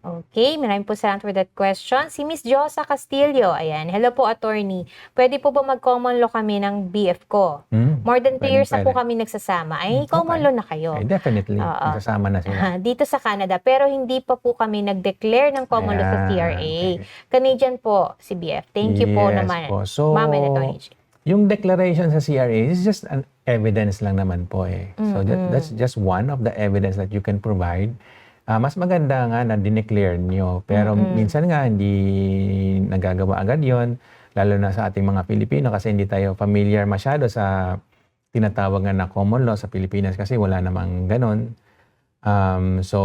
Okay, maraming po salamat for that question. Si Miss Josa Castillo, ayan. Hello po, attorney. Pwede po ba mag-common law kami ng BF ko? More than 2 years na po kami nagsasama. Ay, common law na kayo. Okay, definitely. Nagsasama na sila. Dito sa Canada. Pero hindi pa po kami nag-declare ng common law sa CRA. Okay. Canadian po si BF. Thank you po Yes naman. po. So, Ma'am and Attorney G. yung declaration sa CRA is just an evidence lang naman po So that's just one of the evidence that you can provide. Mas maganda nga na dineclare nyo. Pero minsan nga hindi nagagawa agad yon, lalo na sa ating mga Pilipino kasi hindi tayo familiar masyado sa tinatawag nga na common law sa Pilipinas kasi wala namang ganon. So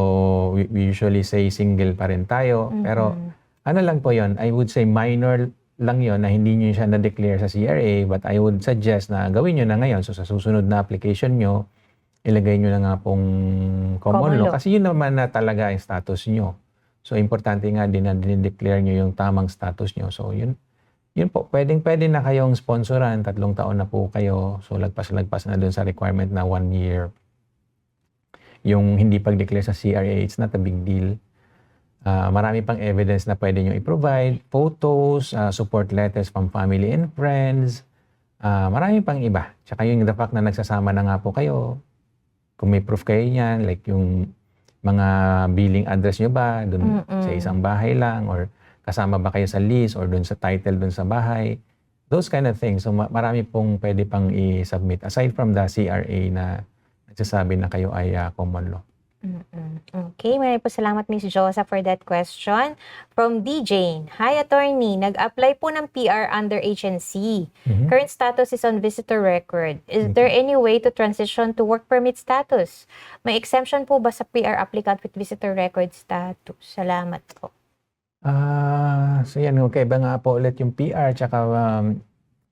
we usually say single pa rin tayo. Pero ano lang po yon, I would say minor lang yon na hindi nyo siya na-declare sa CRA, but I would suggest na gawin nyo na ngayon. So sa susunod na application nyo, ilagay nyo na nga pong common law. Kasi yun naman na talaga yung status nyo. So importante nga din na dinideclare nyo yung tamang status nyo. So yun po, pwede na kayong sponsoran, 3 taon na po kayo. So lagpas na dun sa requirement na 1 year. Yung hindi pag-declare sa CRA, it's not a big deal. Marami pang evidence na pwede nyo i-provide. Photos, support letters from family and friends. Marami pang iba. Tsaka yung the fact na nagsasama na nga po kayo. Kung may proof kayo niyan, like yung mga billing address nyo ba, dun sa isang bahay lang, or kasama ba kayo sa lease, or dun sa title dun sa bahay. Those kind of things. So marami pong pwede pang i-submit. Aside from the CRA na nagsasabi na kayo ay common law. Okay, maraming po salamat Miss Josa for that question. From D. Jane, hi attorney, nag-apply po ng PR under HNC. Current status is on visitor record. Is there any way to transition to work permit status? May exemption po ba sa PR applicant with visitor record status? Salamat po. So yan, okay ba nga po ulit yung PR tsaka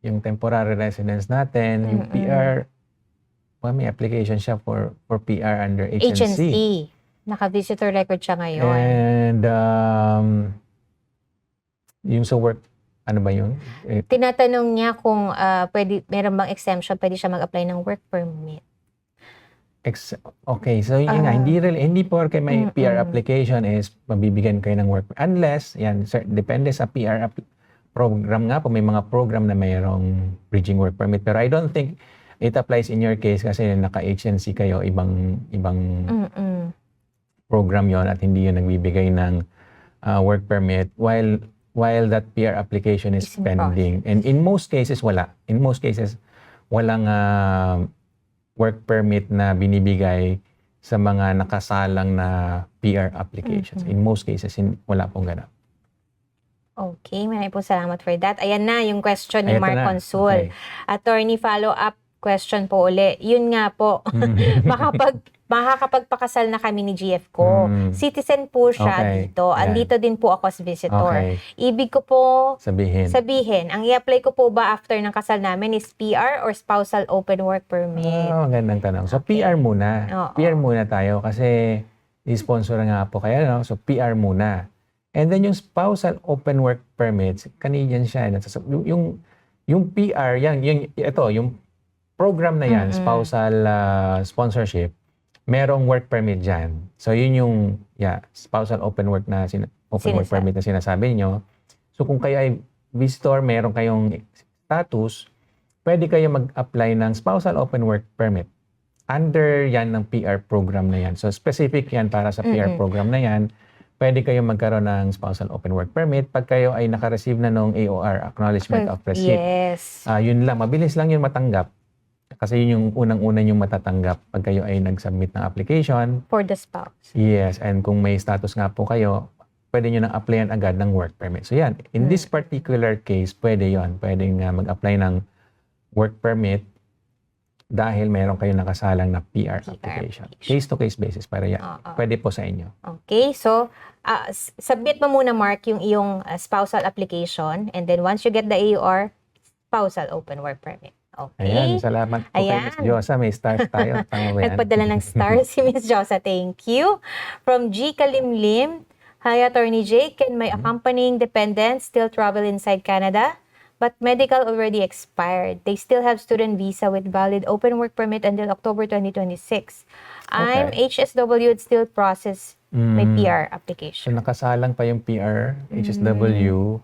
yung temporary residence natin. Yung PR, may application siya for PR under HNC. Naka-visitor record siya ngayon. And yung sa work, ano ba yun? Tinatanong niya kung meron bang exemption, pwede siya mag-apply ng work permit. Okay, so yun nga, hindi porke may PR application is mabibigyan kayo ng work. Unless, yan, depende sa PR program nga po, may mga program na mayroong bridging work permit. Pero I don't think it applies in your case kasi naka-HNC kayo, ibang program yon at hindi yun nagbibigay ng work permit while that PR application is pending. And in most cases, wala. In most cases, walang work permit na binibigay sa mga nakasalang na PR applications. In most cases, wala pong ganap. Okay, maraming po salamat for that. Ayan na yung question ni Ayan Mark na. Consul. Okay. Attorney, follow-up question po uli. Yun nga po, makakapagpakasal na kami ni GF ko. Citizen po siya dito. Yan. Andito din po ako as visitor. Okay. Ibig ko po Sabihin, ang i-apply ko po ba after ng kasal namin is PR or spousal open work permit? Magandang tanong. So, PR muna. Oo. PR muna tayo kasi i-sponsor nga po kayo, no? So, PR muna. And then yung spousal open work permits, Canadian siya. Yung PR, yung program na yan, spousal sponsorship, merong work permit dyan. So, yun yung spousal open work permit na sinasabi nyo. So, kung kayo ay visitor, meron kayong status, pwede kayo mag-apply ng spousal open work permit. Under yan ng PR program na yan. So specific yan para sa PR program na yan. Pwede kayo magkaroon ng spousal open work permit pag kayo ay naka-receive na ng AOR, Acknowledgement of Receipt. Yes. Yun lang, mabilis lang yun matanggap. Kasi yun yung unang-una yung matatanggap pag kayo ay nag-submit ng application. For the spouse. Yes, and kung may status nga po kayo, pwede nyo nang applyan agad ng work permit. So yan, in this particular case, pwede yon. Pwedeng mag-apply ng work permit dahil meron kayo nakasalang na PR application. Case-to-case basis, para yan. Pwede po sa inyo. Okay, so submit mo muna, Mark, yung iyong spousal application, and then once you get the AOR, spousal open work permit. Okay? Ayan, salamat po kay Ms. Josa. May stars tayo. Tama ba yan? Nagpadala ng stars si Ms. Josa. Thank you. From G. Kalimlim, hi, Attorney Jake. Can my accompanying dependents still travel inside Canada? But medical already expired. They still have student visa with valid open work permit until October 2026. I'm HSW and still process my PR So application. nakasalang pa yung PR, HSW,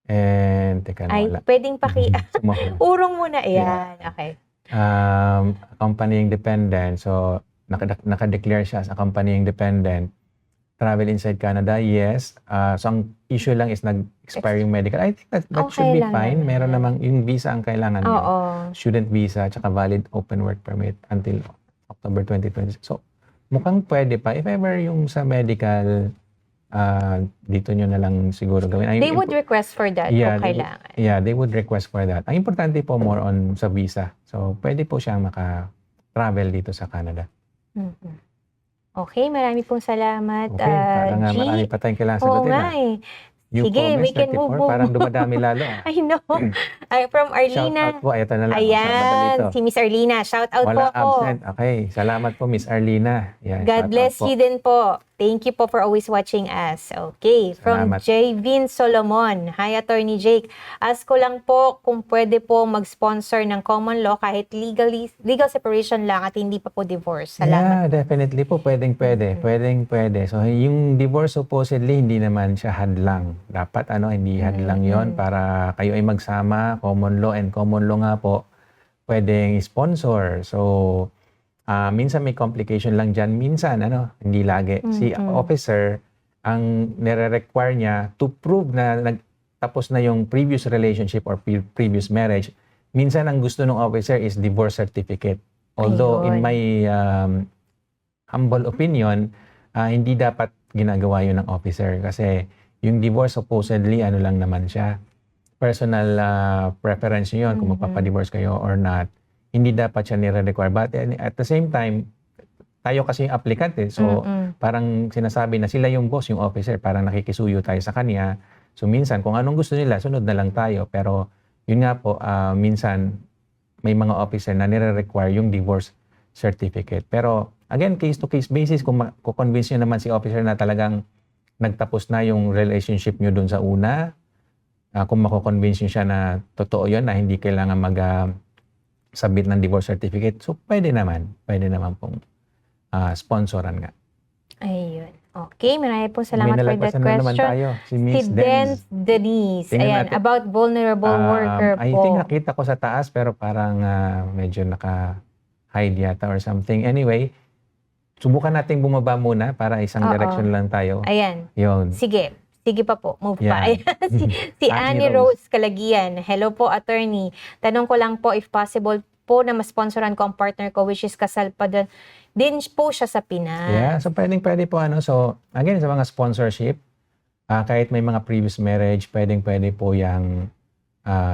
and teka na, Ay, wala. pwedeng Sumahol. urong muna. Ayan. Okay. Accompanying dependent. So, naka-declare siya as accompanying dependent. Travel inside Canada, yes. So, ang issue lang is nag-expire yung medical. I think that Okay should be lang fine. naman. Meron namang yung visa ang kailangan niya. Oo. Student visa, tsaka valid open work permit until October 2020. So, mukhang pwede pa. If ever yung sa medical, dito nyo na lang siguro gawin. They would request for that kung kailangan. Yeah, they would request for that. Ang importante po more on sa visa. So, pwede po siyang maka-travel dito sa Canada. Okay, marami pong salamat. Okay, parang G. marami pa tayong kailangan Oo sagutin. nga eh. You Sige, we comments, can 34, move. Parang dumadami lalo. I know. Ay, from Shout Arlina. out po. Ito na lang. Ayan, si Miss Arlina. Shout out po Wala ako. absent. Okay, salamat po Miss Arlina. Yan, God shout bless out po. you din po. Thank you po for always watching us. Okay, from Salamat. J. Vin Solomon. Hi, Attorney Jake. Ask ko lang po kung pwede po mag-sponsor ng common law kahit legal separation lang at hindi pa po divorce. Salamat. Yeah, definitely po. Pwedeng-pwede. Pwedeng-pwede. So, yung divorce supposedly, hindi naman siya hadlang. Dapat, hindi hadlang yon para kayo ay magsama. Common law and common law nga po, pwedeng sponsor. So, minsan may complication lang dyan. Minsan, hindi lagi. Si officer, ang nire-require niya to prove na nagtapos na yung previous relationship or previous marriage. Minsan, ang gusto ng officer is divorce certificate. Although, in my humble opinion, hindi dapat ginagawa yun ng officer. Kasi yung divorce supposedly, lang naman siya. Personal preference nyo yun, kung magpapadivorce kayo or not. Hindi dapat siya nire-require. But at the same time, tayo kasi yung applicant eh. So, parang sinasabi na sila yung boss, yung officer. Parang nakikisuyo tayo sa kanya. So, minsan, kung anong gusto nila, sunod na lang tayo. Pero, yun nga po, minsan, may mga officer na nire-require yung divorce certificate. Pero, again, case-to-case basis, kung convince nyo naman si officer na talagang nagtapos na yung relationship nyo dun sa una, kung mako-convince nyo siya na totoo yun, na hindi kailangan submit ng divorce certificate. So, pwede naman pong sponsoran nga. Ayun. Okay, marami po salamat May for that nalagpasan na naman question. tayo. Si Si Miss Denise. Denise. Tingnan Ayan, natin. about vulnerable worker I po. think nakita ko sa taas pero parang medyo naka-hide yata or something. Anyway, subukan nating bumaba muna para isang direction lang tayo. Ayan. Yun. Sige. Sige pa po. Move pa. Yan. Ayan. si Annie Rose Calagian. Hello po, attorney. Tanong ko lang po if possible po na ma-sponsoran ko ang partner ko which is kasal pa din po siya sa Pinas. Yeah, so pwede po So, again, sa mga sponsorship, kahit may mga previous marriage, pwede po yung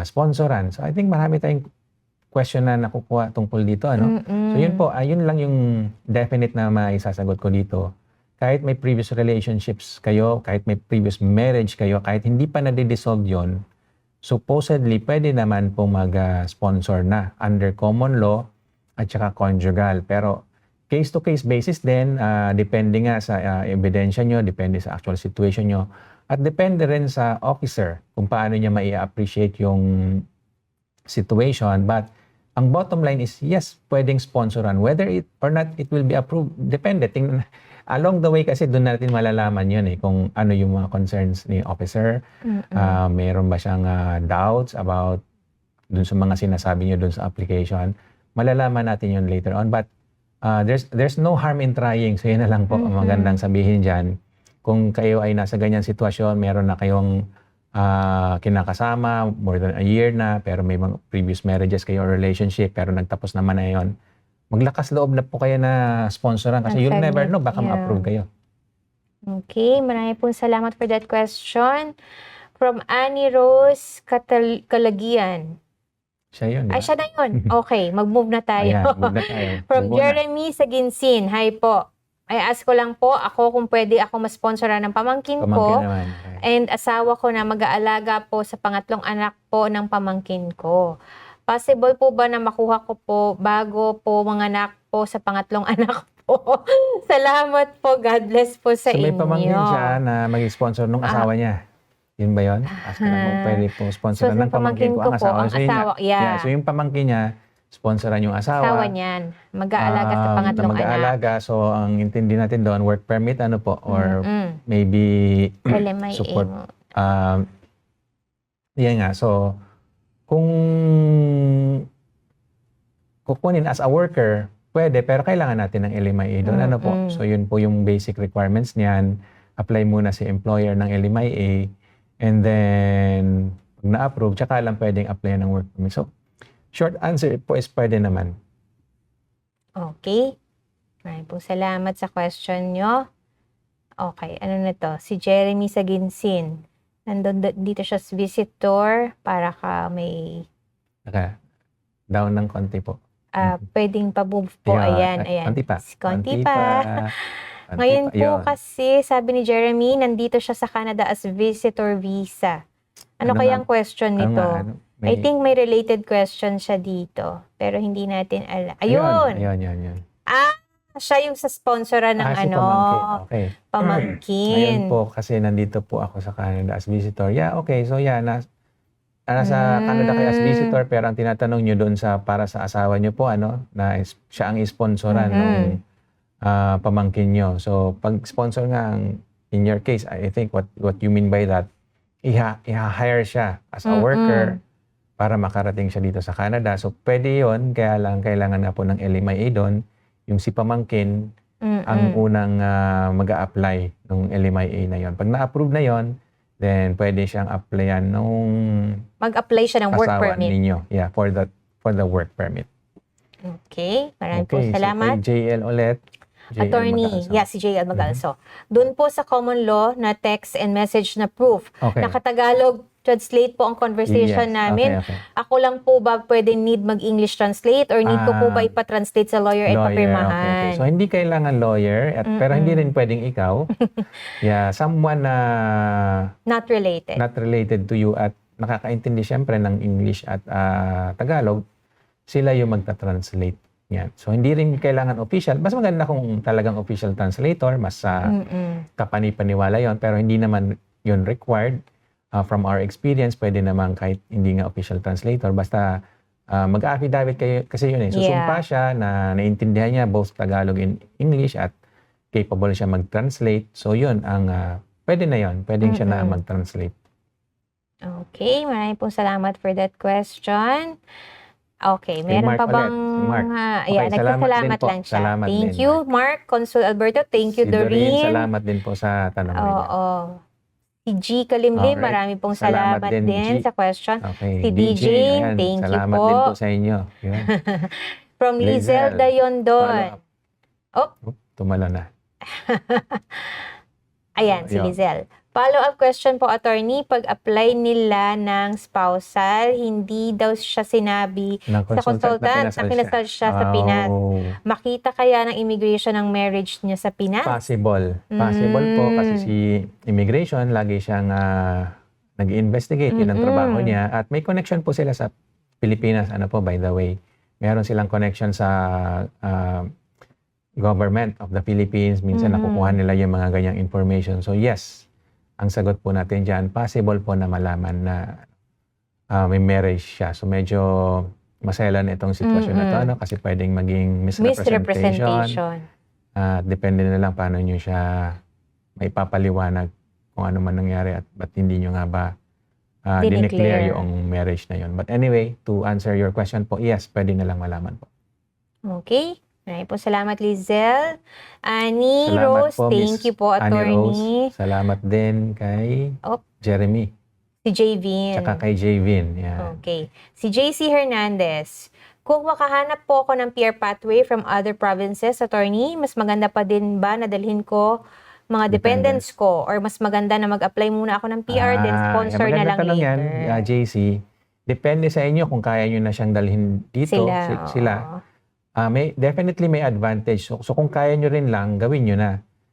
sponsoran. So, I think marami tayong question na nakukuha tungkol dito, So, yun po, yun lang yung definite na maisasagot ko dito. Kahit may previous relationships kayo, kahit may previous marriage kayo, kahit hindi pa nade-dissolve yun, supposedly, pwede naman po mag-sponsor na under common law at saka conjugal. Pero case-to-case basis din, depende nga sa ebidensya nyo, depende sa actual situation nyo, at depende rin sa officer kung paano niya mai-appreciate yung situation. But ang bottom line is, yes, pwedeng sponsoran. Whether it or not, it will be approved. Depende. Along the way kasi doon natin malalaman yun kung ano yung mga concerns ni officer. Meron ba siyang doubts about dun sa mga sinasabi niyo dun sa application. Malalaman natin yun later on. But there's no harm in trying. So yun na lang po ang magandang sabihin dyan. Kung kayo ay nasa ganyang sitwasyon, meron na kayong kinakasama more than a year na, pero may mga previous marriages kayo or relationship, pero nagtapos naman na yun, maglakas loob na po kayo na sponsoran kasi you'll never know, baka ma-approve kayo. Okay, maraming pong salamat for that question. From Annie Rose Kalagian. Siya yun, Ay, siya na yun. Okay, mag-move na tayo. Ayan, move na tayo. From Move na. Jeremy Saginsin. Hi po. Ay, ask ko lang po, ako kung pwede ako masponsoran ng pamangkin ko. naman. And asawa ko na mag-aalaga po sa pangatlong anak po ng pamangkin ko. Possible po ba na makuha ko po bago po manganak po sa pangatlong anak po? Salamat po. God bless po sa So may inyo. pamangkin siya na mag-sponsor nung asawa niya. Yun ba yun? Ask ka na kung pwede po sponsoran ng pamangkin ko ang asawa. ang asawa, yeah. So yung pamangkin niya, sponsoran yung asawa. Asawa niyan. Mag-aalaga sa pangatlong anak. Mag-aalaga. So ang intindi natin doon, work permit ano po, or maybe LMIA support. mo. Yan nga. So kung kukunin as a worker, pwede, pero kailangan natin ng LMIA doon. Ano po? So yun po yung basic requirements niyan. Apply muna si employer ng LMIA, and then pag na-approve, tsaka lang pwedeng apply ng work permit. So short answer po is pwede naman. Okay. Maraming pong salamat sa question nyo. Okay, ano na to? Si Jeremy Saginsin. Dito siya sa visitor para ka may Down ng konti po. pwedeng pa-move po. Ayan. Konti pa. Konti pa. Ngayon po kasi, sabi ni Jeremy, nandito siya sa Canada as visitor visa. Ano kayang question nito? I think may related question siya dito. Pero hindi natin alam. Ayun! Ayun. Siya yung sa sponsoran ng Si pamangkin. Okay. pamangkin. Ngayon po, kasi nandito po ako sa Canada as visitor. Yeah, okay. So nasa Canada kayo as visitor, pero ang tinatanong nyo doon para sa asawa nyo po, na siya ang isponsoran ng pamangkin nyo. So pag sponsor nga, in your case, I think what you mean by that, i-hire siya as a worker para makarating siya dito sa Canada. So pwede yun, kaya lang kailangan na po ng LMIA doon. Yung si pamangkin ang unang mag-a-apply ng LMIA na yon. Pag na-approve na yon, then pwede siyang applyan nung mag-apply siya ng work asawa permit. ninyo. Yeah, for the work permit. Okay. Maraming po salamat. So JL ulit. Attorney, si JL Magalso. Doon po sa common law na text and message na proof, nakatagalog translate po ang conversation namin. Okay. Ako lang po ba pwede need mag-English translate or need ko po ba ipa-translate sa lawyer at papirmahan? Okay. So hindi kailangan lawyer, pero hindi rin pwedeng ikaw. Someone na not related to you at nakakaintindi siyempre ng English at Tagalog, sila yung magta-translate. Yan. So, hindi rin kailangan official. Mas maganda kung talagang official translator, mas kapani-paniwala yon, pero hindi naman yun required. From our experience, pwede naman kahit hindi nga official translator, basta mag-affidavit kayo, kasi yun susumpa siya na naintindihan niya both Tagalog and English at capable siya mag-translate. So, yun, pwede na yun. Pwedeng siya na mag-translate. Okay, maraming pong salamat for that question. Okay, meron pa bang... nagsasalamat lang siya. Thank you, Mark. Consul Alberto, thank you, Doreen. Salamat din po sa tanong niya. Si G. Kalimlim, marami pong salamat din sa question. Okay. Si DJ, thank you po. Salamat din po sa inyo. From Lizelda Yondon. Tumalo na. Ayan, si Lizel. Follow-up question po, attorney. Pag-apply nila ng spousal, hindi daw siya sinabi sa consultant na kinasal siya sa Pinas. Makita kaya ng immigration ng marriage niya sa Pinas? Possible. Possible po kasi si immigration, lagi siyang nag-investigate. Yun ang trabaho niya. At may connection po sila sa Pilipinas. By the way. Meron silang connection sa government of the Philippines. Minsan nakukuha nila yung mga ganyang information. So yes, ang sagot po natin dyan, possible po na malaman na may marriage siya. So medyo maselan itong sitwasyon na to, kasi pwedeng maging misrepresentation. Depende na lang paano nyo siya maipapaliwanag kung ano man nangyari at ba't hindi nyo nga ba dineclare yung marriage na yun. But anyway, to answer your question po, yes, pwede na lang malaman po. Okay. Maraming po salamat, Lizelle. Annie Salamat Rose, po, thank Miss you po, Annie attorney. Rose. Salamat din kay Jeremy. Si Javin. Tsaka kay Javin. Yan. Okay. Si JC Hernandez. Kung makahanap po ako ng PR pathway from other provinces, attorney, mas maganda pa din ba na dalhin ko mga dependents ko? Or mas maganda na mag-apply muna ako ng PR, then sponsor na lang tanong later? yan, JC. Depende sa inyo kung kaya nyo na siyang dalhin dito. Sila. Definitely may advantage. So kung kaya nyo rin lang, gawin nyo na.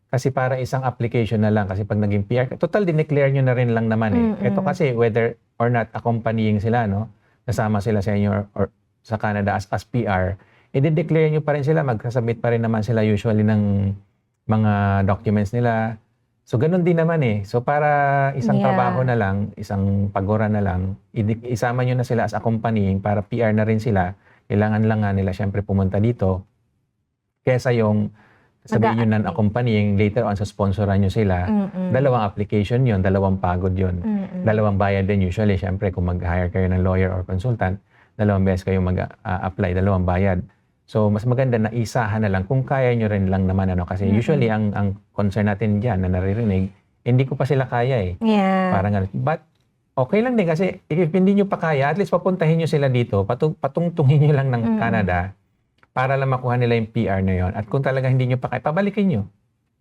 Kasi para isang application na lang. Kasi pag naging PR, total dineclare nyo na rin lang naman eh. Ito kasi whether or not accompanying sila, no? Kasama sila sa inyo or sa Canada as PR, i-declare nyo pa rin sila. Magsasubmit pa rin naman sila usually ng mga documents nila. So ganun din naman eh. So para isang trabaho na lang, isang pagora na lang, isama nyo na sila as accompanying para PR na rin sila. Kailangan lang nga nila syempre pumunta dito. Kesa yung sabihin nyo non-accompanying, later on sa sponsoran nyo sila, dalawang application yon, dalawang pagod yon, dalawang bayad din usually. Syempre kung mag-hire kayo ng lawyer or consultant, dalawang beses kayo mag-apply, dalawang bayad. So mas maganda na isahan na lang kung kaya nyo rin lang naman. Kasi usually ang concern natin dyan na naririnig, hindi ko pa sila kaya eh. Parang but okay lang din kasi if hindi nyo pa kaya, at least papuntahin nyo sila dito, patungtungin nyo lang ng Canada para lang makuha nila yung PR na yon. At kung talaga hindi nyo pa kaya, pabalikin nyo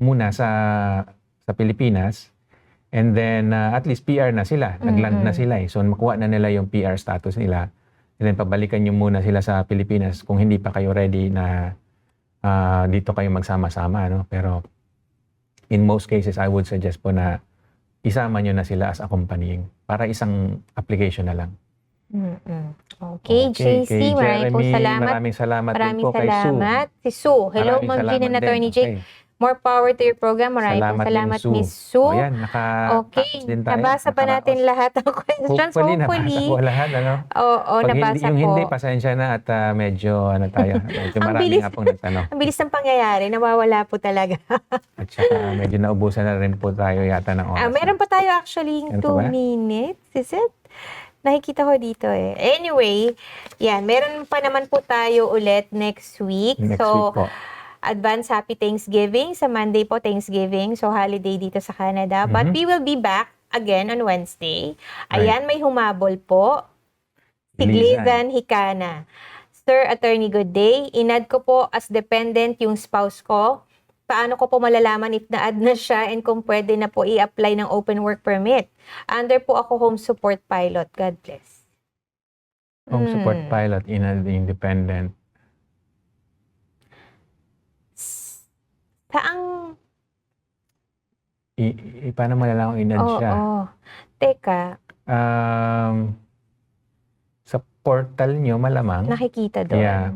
muna sa Pilipinas and then at least PR na sila, nagland na sila eh. So makuha na nila yung PR status nila and then pabalikan nyo muna sila sa Pilipinas kung hindi pa kayo ready na dito kayo magsama-sama. No? Pero in most cases, I would suggest po na isama nyo na sila as accompanying para isang application na lang. Okay, JC, maraming salamat. Maraming din po kay Sue. salamat. Si Sue. Hello, Maraming Ma'am Jean and salamat Attorney din. Jake. More power to your program. Maraming salamat, din, Miss Sue. O yan, Okay, din tayo. nabasa pa natin lahat ng questions. Nabasa po lahat. Ano? Oo, nabasa yung po. hindi, pasensya na at medyo, medyo marami nga pong nagtanong. Ang bilis ng pangyayari, nawawala po talaga. At saka medyo naubusan na rin po tayo yata ng oras. Meron pa tayo actually 2 minutes. Is it? Nakikita ko dito eh. Anyway, yan. Meron pa naman po tayo ulit next week. Next week po. Advance Happy Thanksgiving. Sa Monday po, Thanksgiving. So, holiday dito sa Canada. But we will be back again on Wednesday. Ayan, may humabol po. Si Glizan Hikana. Sir Attorney, good day. Inad ko po as dependent yung spouse ko. Paano ko po malalaman if na-add na siya and kung pwede na po i-apply ng open work permit? Under po ako home support pilot. God bless. Home support pilot, independent. Saang... Paano malalaman kung in-add siya? Teka. Sa portal nyo, malamang. Nakikita doon. Yeah,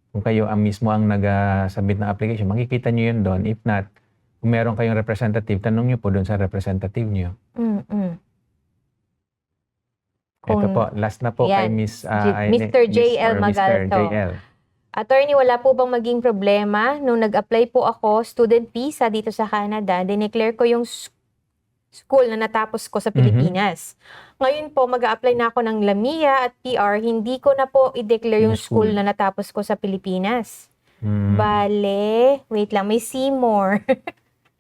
kung kayo mismo ang nag-submit na application, makikita nyo yun doon. If not, kung meron kayong representative, tanong nyo po doon sa representative nyo. Ito po, last na po kay Mr. JL Magalto. Attorney, wala po bang maging problema? Nung nag-apply po ako, student visa dito sa Canada, dineclare ko yung school na natapos ko sa Pilipinas. Ngayon po, mag-a-apply na ako ng LAMIA at PR, hindi ko na po i-declare yung school na natapos ko sa Pilipinas. Bale, wait lang, may Seymour.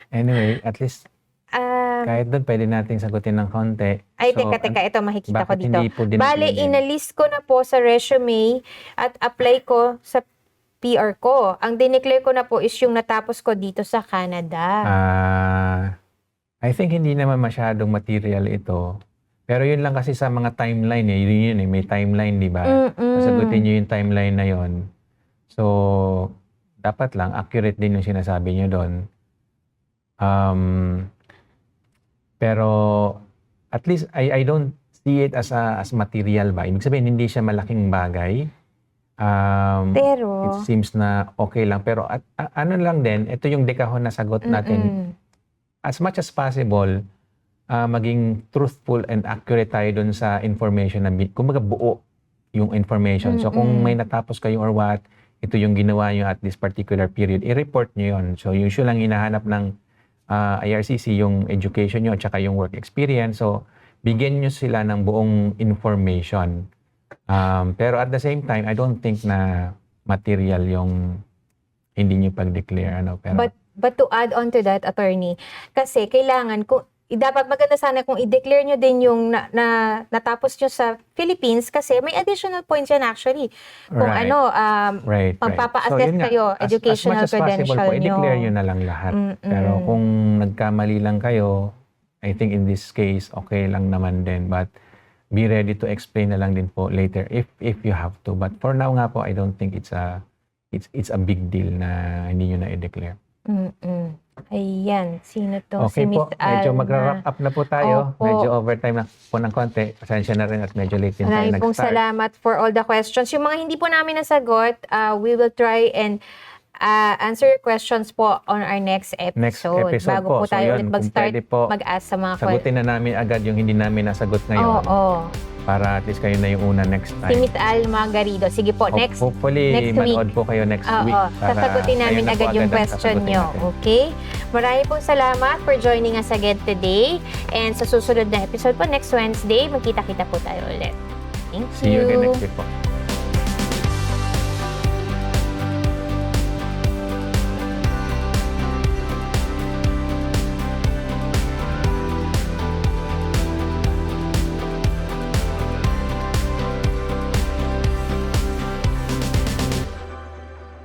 Anyway, at least, kahit doon, pwede nating sagutin ng konti. Ay, teka, ito makikita ko dito. Bale, din? inalis ko na po sa resume at apply ko sa PR ko. Ang dineclare ko na po is yung natapos ko dito sa Canada. I think hindi naman masyadong material ito. Pero yun lang kasi sa mga timeline eh. Yun eh, may timeline, di ba? Sagutin nyo yung timeline na yun. So, dapat lang, accurate din yung sinasabi nyo doon. Pero, at least, I don't see it as material ba? Ibig sabihin, hindi siya malaking bagay. Pero, it seems na okay lang. Pero, ano lang din, ito yung dekahon na sagot natin. As much as possible, maging truthful and accurate tayo dun sa information na, kumbaga buo yung information. So kung may natapos kayo or what, ito yung ginawa nyo at this particular period, i-report nyo yun. So usually lang hinahanap ng IRCC yung education nyo at saka yung work experience. So bigyan nyo sila ng buong information. Pero at the same time, I don't think na material yung hindi nyo pag-declare. Pero, But to add on to that, attorney, kasi kailangan, dapat maganda sana kung i-declare nyo din yung natapos nyo sa Philippines kasi may additional points yan actually. Kung Right. Right. magpapa-assess yun nga, kayo, educational as much as credential possible po, nyo. i-declare nyo na lang lahat. Pero kung nagkamali lang kayo, I think in this case, okay lang naman din. But be ready to explain na lang din po later if you have to. But for now nga po, I don't think it's a big deal na hindi nyo na i-declare. Ayan, sino to? Okay Si Miss po, medyo Alma. magra-wrap up na po tayo. Opo. Medyo overtime na po ng konti. Pasensya na rin at medyo late din tayo Maraming pong nag-start. salamat for all the questions. Yung mga hindi po namin nasagot, we will try and answer your questions po on our next episode. Next episode Bago po. po So tayo yun, ulit kung mag-start pwede po, mag-ask sa mga Sagutin na namin agad yung hindi namin nasagot ngayon. Oo. Para at least kayo na yung una next Si time. Miss Alma Garrido. Sige po, next Hopefully, next week. manood po kayo next week. Oo, para sasagutin namin kayo na po agad yung ang question sasagutin nyo. natin. Okay? Maraming pong salamat for joining us again today. And sa susunod na episode po, next Wednesday, magkita-kita po tayo ulit. Thank you. See you again next week po.